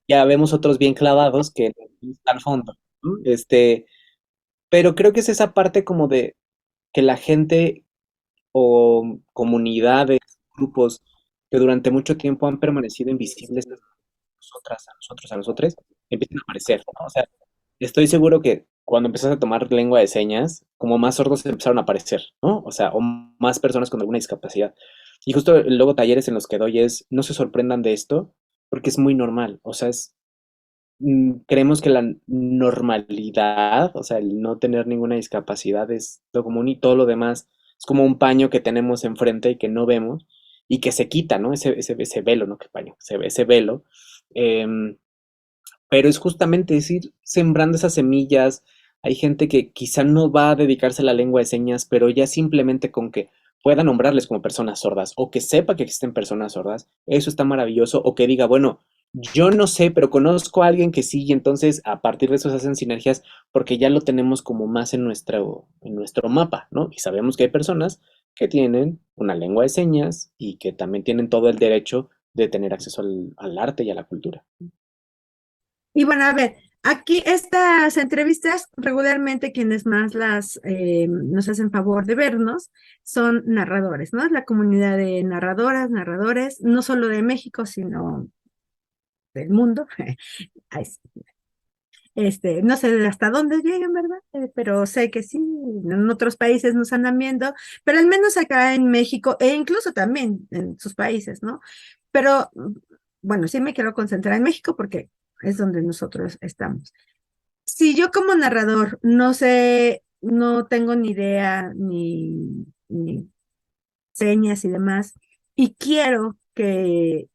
Ya vemos otros bien clavados que están al fondo, ¿no? Pero creo que es esa parte como de que la gente o comunidades, grupos que durante mucho tiempo han permanecido invisibles a nosotras, a nosotros, a nosotros, empiezan a aparecer, ¿no? O sea, estoy seguro que cuando empezaste a tomar lengua de señas, como más sordos empezaron a aparecer, ¿no? O sea, o más personas con alguna discapacidad. Y justo luego talleres en los que doy es, no se sorprendan de esto, porque es muy normal. O sea, creemos que la normalidad, o sea, el no tener ninguna discapacidad es lo común y todo lo demás es como un paño que tenemos enfrente y que no vemos y que se quita, ¿no? Ese velo, ¿no? ¿Qué paño? Ese velo. em, pero es justamente decir, sembrando esas semillas. Hay gente que quizá no va a dedicarse a la lengua de señas, pero ya simplemente con que pueda nombrarles como personas sordas o que sepa que existen personas sordas, eso está maravilloso. O que diga, bueno, yo no sé, pero conozco a alguien que sí, y entonces a partir de eso se hacen sinergias porque ya lo tenemos como más en nuestro mapa, ¿no? Y sabemos que hay personas que tienen una lengua de señas y que también tienen todo el derecho de tener acceso al arte y a la cultura. y bueno, a ver, aquí estas entrevistas regularmente quienes más las nos hacen favor de vernos son narradores, ¿no? Es la comunidad de narradoras, narradores, no solo de México, sino del mundo. Ay, sí. No sé hasta dónde lleguen, ¿verdad? Pero sé que sí, en otros países nos andan viendo, pero al menos acá en México, e incluso también en sus países, ¿no? Pero bueno, sí me quiero concentrar en México porque es donde nosotros estamos. Si yo como narrador no sé, no tengo ni idea ni señas y demás, y quiero que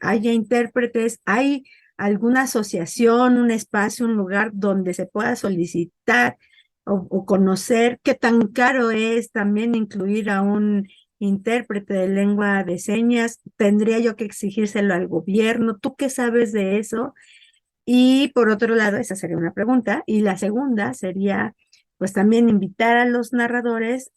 haya intérpretes, ¿hay alguna asociación, un espacio, un lugar donde se pueda solicitar o conocer qué tan caro es también incluir a un intérprete de lengua de señas? ¿Tendría yo que exigírselo al gobierno? ¿Tú qué sabes de eso? Y por otro lado, esa sería una pregunta. Y la segunda sería, pues también invitar a los narradores.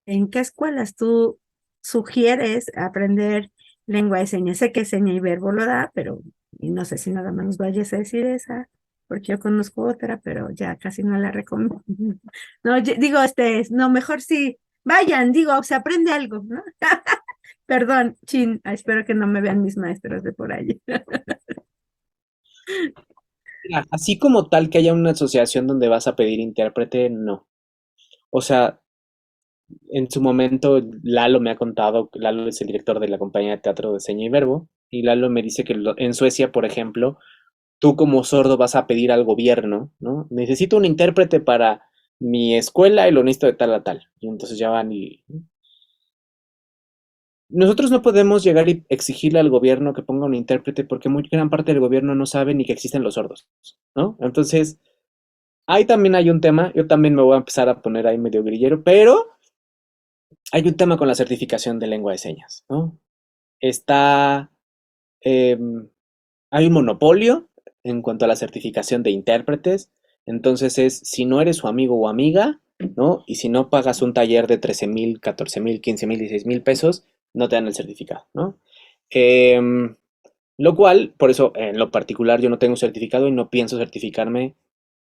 ¿En qué escuelas tú sugieres aprender lengua de señas? Sé que seña y verbo lo da, pero y no sé si nada más nos vayas a decir esa, porque yo conozco otra, pero ya casi no la recomiendo. No, digo, no, mejor sí, vayan, digo, se aprende algo, ¿no? Perdón, chin, espero que no me vean mis maestros de por allí. Mira, así como tal que haya una asociación donde vas a pedir intérprete, no. O sea, en su momento Lalo me ha contado, Lalo es el director de la compañía de teatro de Seña y Verbo, y Lalo me dice que en Suecia, por ejemplo, tú como sordo vas a pedir al gobierno, ¿no? Necesito un intérprete para mi escuela y lo necesito de tal a tal. Y entonces ya van y... Nosotros no podemos llegar y exigirle al gobierno que ponga un intérprete porque muy gran parte del gobierno no sabe ni que existen los sordos, ¿no? Entonces, ahí también hay un tema, yo también me voy a empezar a poner ahí medio grillero, pero hay un tema con la certificación de lengua de señas, ¿no? Está, em, hay un monopolio en cuanto a la certificación de intérpretes, entonces es, si no eres su amigo o amiga, ¿no? Y si no pagas un taller de 13,000, 14,000, 15,000, 16,000 pesos, no te dan el certificado, ¿no? Em, lo cual, por eso, en lo particular, yo no tengo certificado y no pienso certificarme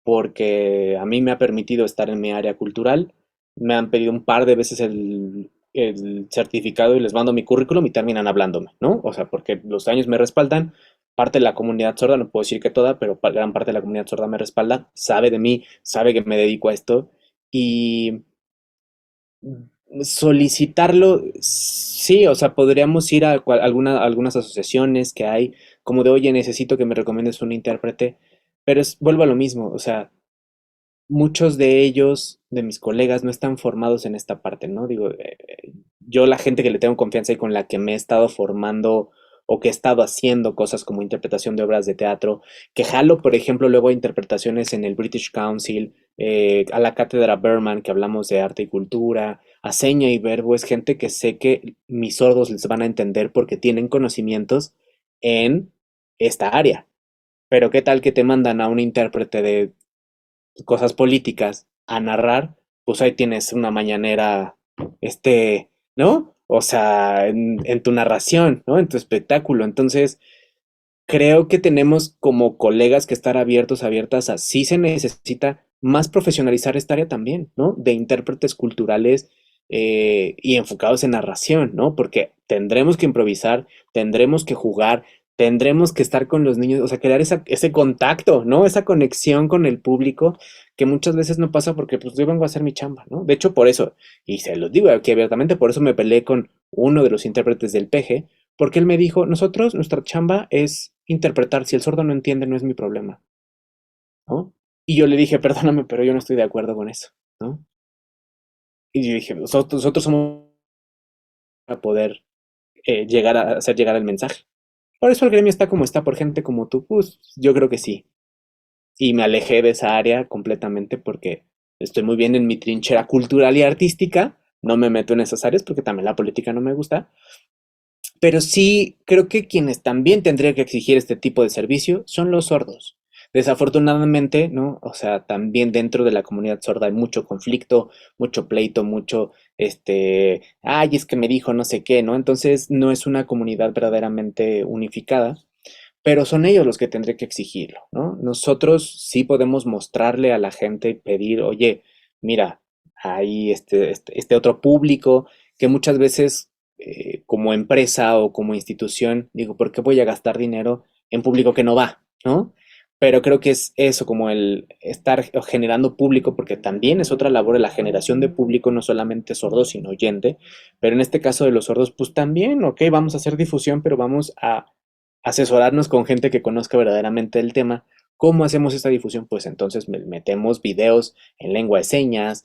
porque a mí me ha permitido estar en mi área cultural. Me han pedido un par de veces el certificado y les mando mi currículum y terminan hablándome, ¿no? O sea, porque los años me respaldan, parte de la comunidad sorda, no puedo decir que toda, pero gran parte de la comunidad sorda me respalda, sabe de mí, sabe que me dedico a esto y solicitarlo, sí, o sea, podríamos ir a algunas asociaciones que hay, como de, oye, necesito que me recomiendes un intérprete, pero vuelvo a lo mismo, o sea, muchos de ellos, de mis colegas, no están formados en esta parte, ¿no? Digo, yo la gente que le tengo confianza y con la que me he estado formando o que he estado haciendo cosas como interpretación de obras de teatro, que jalo, por ejemplo, luego interpretaciones en el British Council, a la cátedra Berman, que hablamos de arte y cultura, a Seña y Verbo, es gente que sé que mis sordos les van a entender porque tienen conocimientos en esta área. Pero qué tal que te mandan a un intérprete de cosas políticas a narrar, pues ahí tienes una mañanera, ¿no? O sea, en tu narración, ¿no? En tu espectáculo. Entonces, creo que tenemos como colegas que estar abiertos, abiertas a sí se necesita más profesionalizar esta área también, ¿no? De intérpretes culturales y enfocados en narración, ¿no? Porque tendremos que improvisar, tendremos que jugar, tendremos que estar con los niños, o sea, crear ese contacto, ¿no? Esa conexión con el público que muchas veces no pasa porque pues yo vengo a hacer mi chamba, ¿no? De hecho, por eso, y se los digo aquí abiertamente, por eso me peleé con uno de los intérpretes del PG, porque él me dijo, nosotros, nuestra chamba es interpretar, si el sordo no entiende, no es mi problema, ¿no? Y yo le dije, perdóname, pero yo no estoy de acuerdo con eso, ¿no? Y yo dije, nosotros somos para poder llegar a hacer llegar el mensaje. Por eso el gremio está como está, por gente como tú, pues yo creo que sí. Y me alejé de esa área completamente porque estoy muy bien en mi trinchera cultural y artística, no me meto en esas áreas porque también la política no me gusta, pero sí, creo que quienes también tendrían que exigir este tipo de servicio son los sordos. Desafortunadamente, ¿no? O sea, también dentro de la comunidad sorda hay mucho conflicto, mucho pleito, mucho, ay, es que me dijo no sé qué, ¿no? Entonces no es una comunidad verdaderamente unificada, pero son ellos los que tendrían que exigirlo, ¿no? Nosotros sí podemos mostrarle a la gente y pedir, oye, mira, hay este otro público que muchas veces como empresa o como institución, digo, ¿por qué voy a gastar dinero en público que no va, ¿no? Pero creo que es eso, como el estar generando público, porque también es otra labor de la generación de público, no solamente sordo, sino oyente. Pero en este caso de los sordos, pues también, ok, vamos a hacer difusión, pero vamos a asesorarnos con gente que conozca verdaderamente el tema. ¿Cómo hacemos esta difusión? Pues entonces metemos videos en lengua de señas,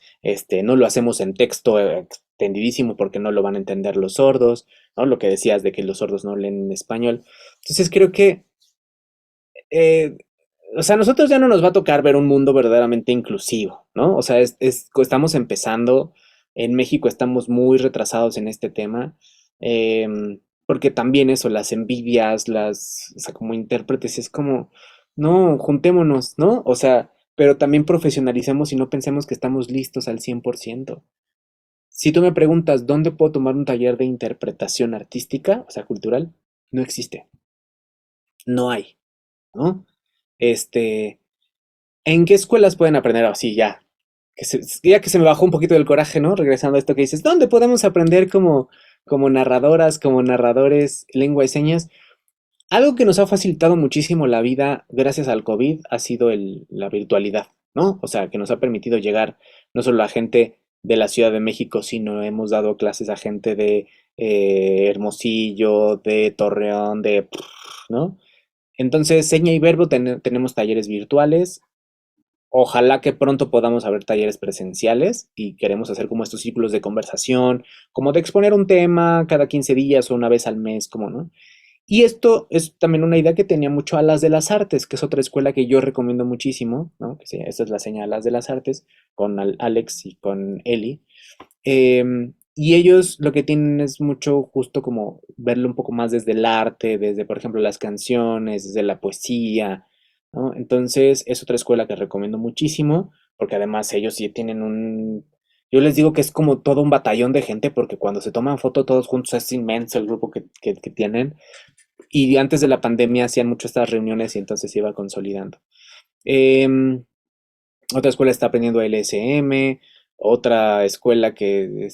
no lo hacemos en texto extendidísimo porque no lo van a entender los sordos, ¿no? Lo que decías de que los sordos no leen en español. Entonces creo que, eh, o sea, a nosotros ya no nos va a tocar ver un mundo verdaderamente inclusivo, ¿no? O sea, estamos empezando, en México estamos muy retrasados en este tema. Porque también eso, las envidias, o sea, como intérpretes, es como, no, juntémonos, ¿no? O sea, pero también profesionalicemos y no pensemos que estamos listos al 100%. Si tú me preguntas dónde puedo tomar un taller de interpretación artística, o sea, cultural, no existe, no hay, ¿no? Este, ¿En qué escuelas pueden aprender así ya? Ya que se me bajó un poquito del coraje, ¿no? Regresando a esto que dices, ¿dónde podemos aprender como narradoras, como narradores, lengua de señas? Algo que nos ha facilitado muchísimo la vida gracias al COVID ha sido la virtualidad, ¿no? O sea, que nos ha permitido llegar no solo a gente de la Ciudad de México, sino hemos dado clases a gente de Hermosillo, de Torreón, ¿no? Entonces, Seña y Verbo tenemos talleres virtuales. Ojalá que pronto podamos haber talleres presenciales y queremos hacer como estos círculos de conversación, como de exponer un tema cada 15 días o una vez al mes, como, ¿no? Y esto es también una idea que tenía mucho Alas de las Artes, que es otra escuela que yo recomiendo muchísimo, ¿no? Esta es la señal Alas de las Artes, con Alex y con Eli. Y ellos lo que tienen es mucho justo como verlo un poco más desde el arte, desde, por ejemplo, las canciones, desde la poesía, ¿no? Entonces es otra escuela que recomiendo muchísimo, porque además ellos sí tienen yo les digo que es como todo un batallón de gente, porque cuando se toman foto todos juntos es inmenso el grupo que tienen. Y antes de la pandemia hacían mucho estas reuniones y entonces se iba consolidando. Em, Otra escuela está aprendiendo LSM, otra escuela que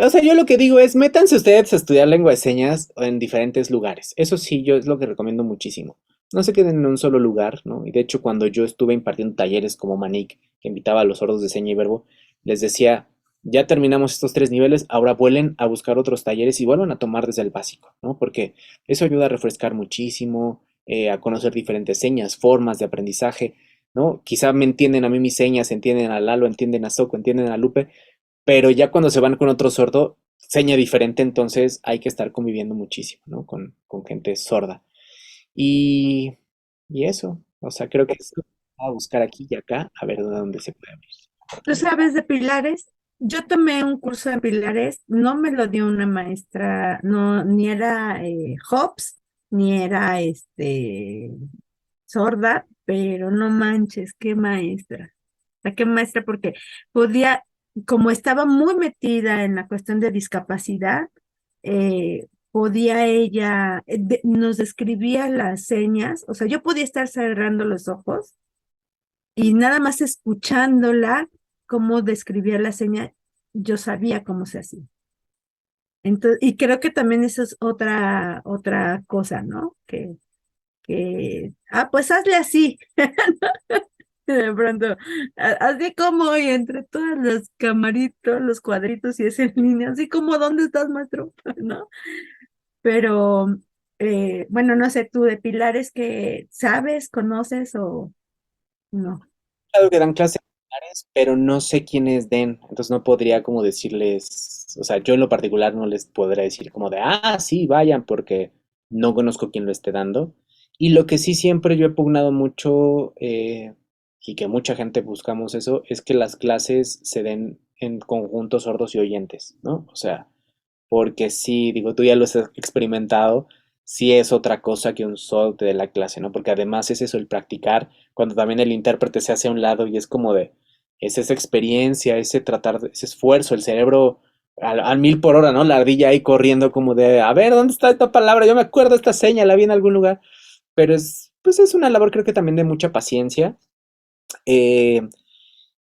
O sea, yo lo que digo es, métanse ustedes a estudiar lengua de señas en diferentes lugares. Eso sí, yo es lo que recomiendo muchísimo. No se queden en un solo lugar, ¿no? Y de hecho, cuando yo estuve impartiendo talleres como Manic, que invitaba a los sordos de seña y verbo, les decía, ya terminamos estos 3 niveles, ahora vuelen a buscar otros talleres y vuelvan a tomar desde el básico, ¿no? Porque eso ayuda a refrescar muchísimo, a conocer diferentes señas, formas de aprendizaje, ¿no? Quizá me entienden a mí mis señas, entienden a Lalo, entienden a Soco, entienden a Lupe, pero ya cuando se van con otro sordo, seña diferente, entonces hay que estar conviviendo muchísimo, ¿no? Con gente sorda. Y, y eso, o sea, creo que eso a buscar aquí y acá, a ver de dónde se puede abrir ¿Tú oportunidad. sabes de pilares? Yo tomé un curso de pilares, no me lo dio una maestra, no, ni era Hobbes, ni era sorda, pero no manches, qué maestra. O sea, qué maestra, porque podía, como estaba muy metida en la cuestión de discapacidad, podía ella, nos describía las señas, o sea, yo podía estar cerrando los ojos y nada más escuchándola, cómo describía la seña, yo sabía cómo se hacía. Entonces, y creo que también eso es otra cosa, ¿no? Pues hazle así. De pronto, así como y entre todos los camaritos, los cuadritos y ese en línea, así como, ¿dónde estás, maestro? ¿No? Pero, bueno, no sé, tú de pilares que sabes, conoces o no. Claro que dan clases populares, pero no sé quiénes den, entonces no podría como decirles, o sea, yo en lo particular no les podré decir como de, sí, vayan, porque no conozco quién lo esté dando. Y lo que sí siempre yo he pugnado mucho, y que mucha gente buscamos eso, es que las clases se den en conjuntos sordos y oyentes, ¿no? O sea, porque sí, digo, tú ya lo has experimentado, sí es otra cosa que un solo te dé la clase, ¿no? Porque además es eso, el practicar, cuando también el intérprete se hace a un lado y es como de, es esa experiencia, ese tratar, ese esfuerzo, el cerebro al 1000 por hora, ¿no? La ardilla ahí corriendo como de, a ver, ¿dónde está esta palabra? Yo me acuerdo esta seña, la vi en algún lugar, pero pues es una labor creo que también de mucha paciencia. eh,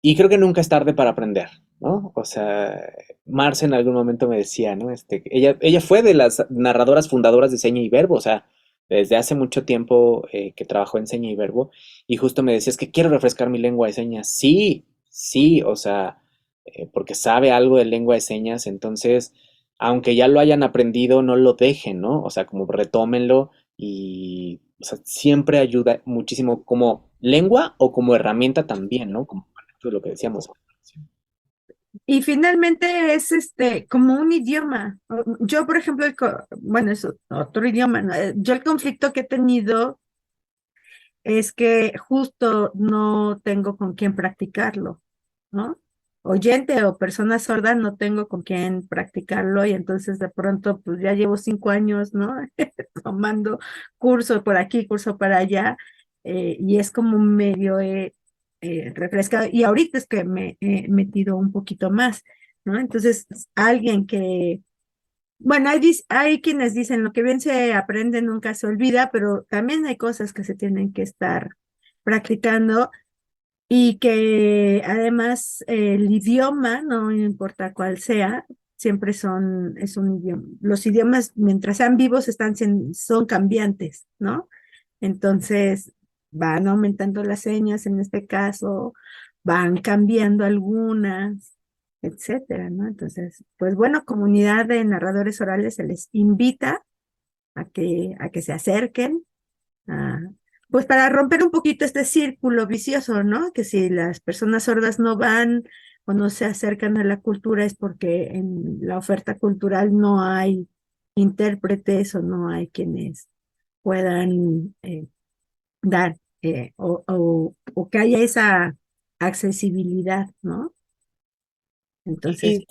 y creo que nunca es tarde para aprender, ¿no? O sea, Marce en algún momento me decía, ¿no? Ella fue de las narradoras fundadoras de Seña y Verbo, o sea, desde hace mucho tiempo que trabajó en Seña y Verbo, y justo me decía, es que quiero refrescar mi lengua de señas. Sí, sí, o sea, porque sabe algo de lengua de señas, entonces, aunque ya lo hayan aprendido, no lo dejen, ¿no? O sea, como retómenlo y, o sea, siempre ayuda muchísimo como lengua o como herramienta también, ¿no? Como lo que decíamos. Y finalmente es como un idioma. Yo, por ejemplo, bueno, es otro idioma, ¿no? Yo el conflicto que he tenido es que justo no tengo con quién practicarlo, ¿no? Oyente o persona sorda no tengo con quién practicarlo y entonces de pronto pues ya llevo 5 años, ¿no? Tomando curso por aquí, curso para allá, y es como medio refrescado y ahorita es que me he metido un poquito más, ¿no? Entonces alguien que bueno, hay quienes dicen lo que bien se aprende nunca se olvida, pero también hay cosas que se tienen que estar practicando y que además el idioma, no importa cuál sea, siempre es un idioma. Los idiomas, mientras sean vivos, son cambiantes, ¿no? Entonces, van aumentando las señas en este caso, van cambiando algunas, etcétera, ¿no? Entonces, pues bueno, comunidad de narradores orales se les invita a que se acerquen, a, pues para romper un poquito este círculo vicioso, ¿no? Que si las personas sordas no van o no se acercan a la cultura es porque en la oferta cultural no hay intérpretes o no hay quienes puedan dar o que haya esa accesibilidad, ¿no? Entonces, Y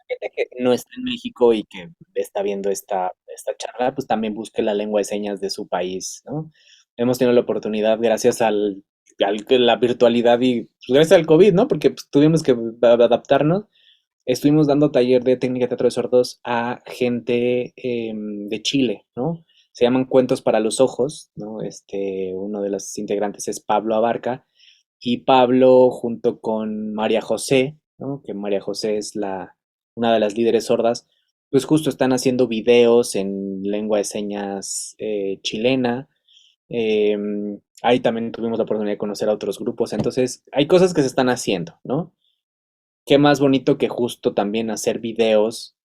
gente que no está en México y que está viendo esta charla, pues también busque la lengua de señas de su país, ¿no? Hemos tenido la oportunidad, gracias la virtualidad y pues, gracias al COVID, ¿no? Porque pues, tuvimos que adaptarnos. Estuvimos dando taller de técnica de teatro de sordos a gente de Chile, ¿no? Se llaman Cuentos para los Ojos, ¿no? Uno de los integrantes es Pablo Abarca y Pablo junto con María José, ¿no? Que María José es una de las líderes sordas, pues justo están haciendo videos en lengua de señas chilena. Ahí también tuvimos la oportunidad de conocer a otros grupos. Entonces, hay cosas que se están haciendo, ¿no? Qué más bonito que justo también hacer videos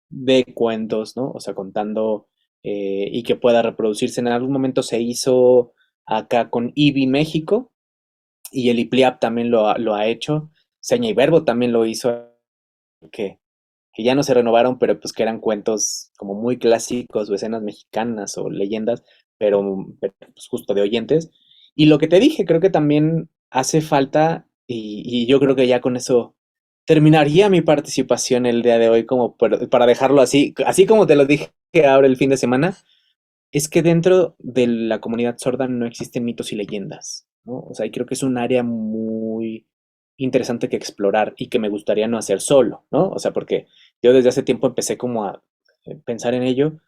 de cuentos, ¿no? O sea, contando y que pueda reproducirse. En algún momento se hizo acá con IBI México y el IPLIAP también lo ha hecho. Seña y Verbo también lo hizo, que, que ya no se renovaron, pero pues que eran cuentos como muy clásicos o escenas mexicanas o leyendas, pero, pues justo de oyentes. Y lo que te dije, creo que también hace falta, y yo creo que ya con eso terminaría mi participación el día de hoy, como para dejarlo así, así como te lo dije ahora el fin de semana, es que dentro de la comunidad sorda no existen mitos y leyendas, ¿no? O sea, y creo que es un área muy interesante que explorar y que me gustaría no hacer solo, ¿no? O sea, porque yo desde hace tiempo empecé como a pensar en ello,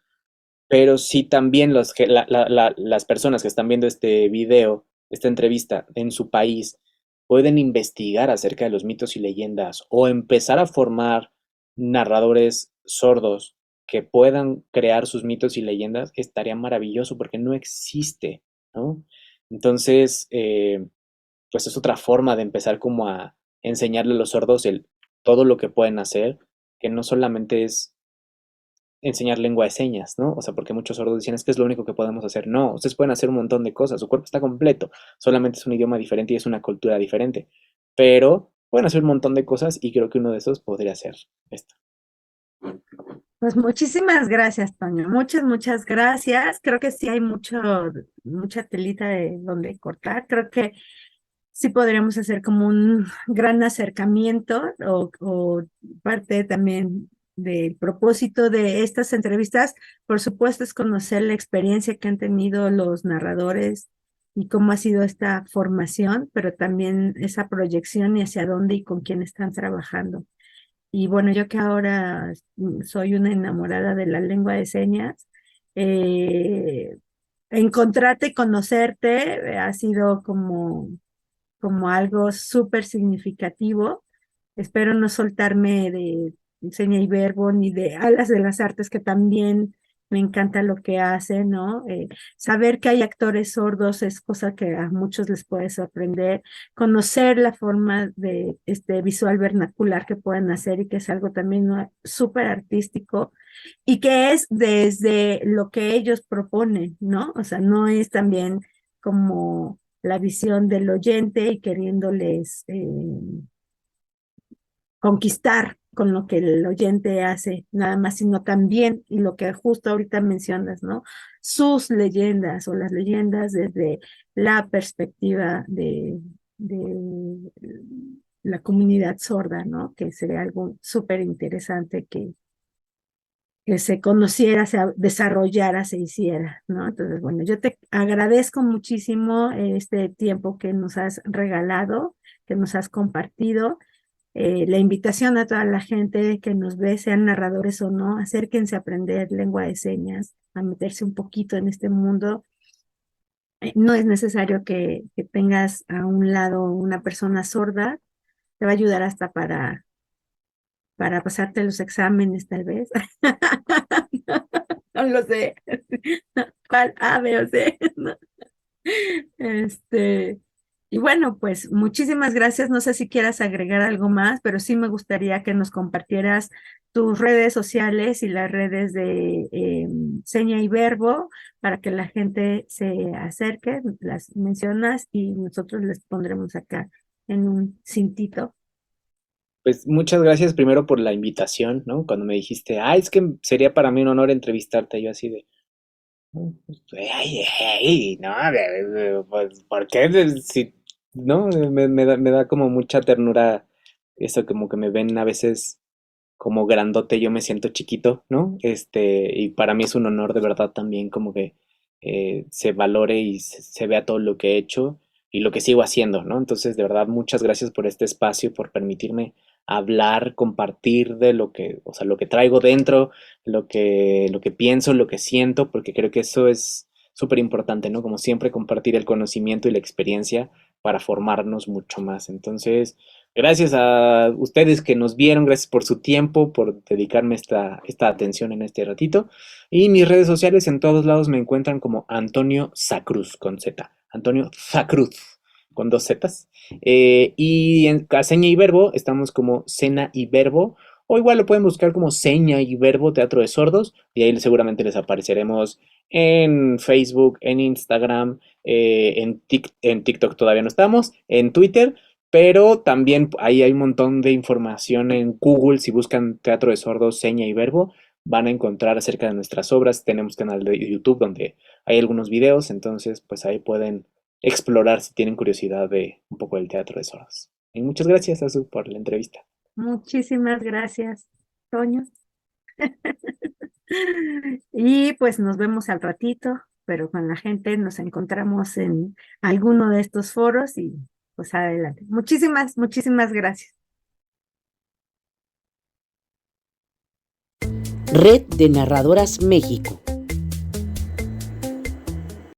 pero sí también las personas que están viendo este video, esta entrevista en su país, pueden investigar acerca de los mitos y leyendas o empezar a formar narradores sordos que puedan crear sus mitos y leyendas, estaría maravilloso porque no existe, ¿no? Entonces, pues es otra forma de empezar como a enseñarle a los sordos todo lo que pueden hacer, que no solamente es enseñar lengua de señas, ¿no? O sea, porque muchos sordos dicen, es que es lo único que podemos hacer. No, ustedes pueden hacer un montón de cosas, su cuerpo está completo, solamente es un idioma diferente y es una cultura diferente, pero pueden hacer un montón de cosas y creo que uno de esos podría ser esto. Pues muchísimas gracias, Toño. Muchas gracias. Creo que sí hay mucha telita de donde cortar. Creo que sí podríamos hacer como un gran acercamiento o parte también del propósito de estas entrevistas, por supuesto, es conocer la experiencia que han tenido los narradores y cómo ha sido esta formación, pero también esa proyección y hacia dónde y con quién están trabajando. Y bueno, yo que ahora soy una enamorada de la lengua de señas, eh, encontrarte y conocerte ha sido como algo súper significativo. Espero no soltarme de seña y verbo ni de Alas de las Artes, que también me encanta lo que hace, ¿no? Saber que hay actores sordos es cosa que a muchos les puede sorprender. Conocer la forma de este visual vernacular que pueden hacer y que es algo también, ¿no?, súper artístico y que es desde lo que ellos proponen, ¿no? O sea, no es también como la visión del oyente y queriéndoles conquistar con lo que el oyente hace, nada más, sino también, y lo que justo ahorita mencionas, ¿no? Sus leyendas o las leyendas desde la perspectiva de la comunidad sorda, ¿no? Que sería algo súper interesante que se conociera, se desarrollara, se hiciera, ¿no? Entonces, bueno, yo te agradezco muchísimo este tiempo que nos has regalado, que nos has compartido. La invitación a toda la gente que nos ve, sean narradores o no, acérquense a aprender lengua de señas, a meterse un poquito en este mundo. No es necesario que tengas a un lado una persona sorda, te va a ayudar hasta para pasarte los exámenes, tal vez. No lo sé. ¿Cuál A, B o C? ¿No? Este, y bueno, pues muchísimas gracias. No sé si quieras agregar algo más, pero sí me gustaría que nos compartieras tus redes sociales y las redes de Seña y Verbo para que la gente se acerque, las mencionas y nosotros les pondremos acá en un cintito. Pues muchas gracias primero por la invitación, ¿no? Cuando me dijiste, es que sería para mí un honor entrevistarte, yo así de, ay, ay, no, pues, ¿por qué? Si, no, me da como mucha ternura eso, como que me ven a veces como grandote, yo me siento chiquito, ¿no? Y para mí es un honor de verdad también como que se valore y se vea todo lo que he hecho y lo que sigo haciendo, ¿no? Entonces, de verdad, muchas gracias por este espacio, por permitirme hablar, compartir de lo que, o sea, lo que traigo dentro, lo que pienso, lo que siento, porque creo que eso es súper importante, ¿no? Como siempre, compartir el conocimiento y la experiencia para formarnos mucho más. Entonces, gracias a ustedes que nos vieron, gracias por su tiempo, por dedicarme esta atención en este ratito. Y mis redes sociales en todos lados me encuentran como Antonio Zacruz con Z. Antonio Zacruz con 2 Zetas. Y en Seña y Verbo estamos como Cena y Verbo. O igual lo pueden buscar como Seña y Verbo Teatro de Sordos. Y ahí seguramente les apareceremos en Facebook, en Instagram, en TikTok todavía no estamos, en Twitter. Pero también ahí hay un montón de información en Google. Si buscan Teatro de Sordos, Seña y Verbo, van a encontrar acerca de nuestras obras. Tenemos canal de YouTube donde hay algunos videos. Entonces, pues ahí pueden explorar si tienen curiosidad de un poco del Teatro de Sordos. Y muchas gracias, Azu, por la entrevista. Muchísimas gracias, Toño. Y pues nos vemos al ratito, pero con la gente nos encontramos en alguno de estos foros y pues adelante. Muchísimas gracias. Red de Narradoras México.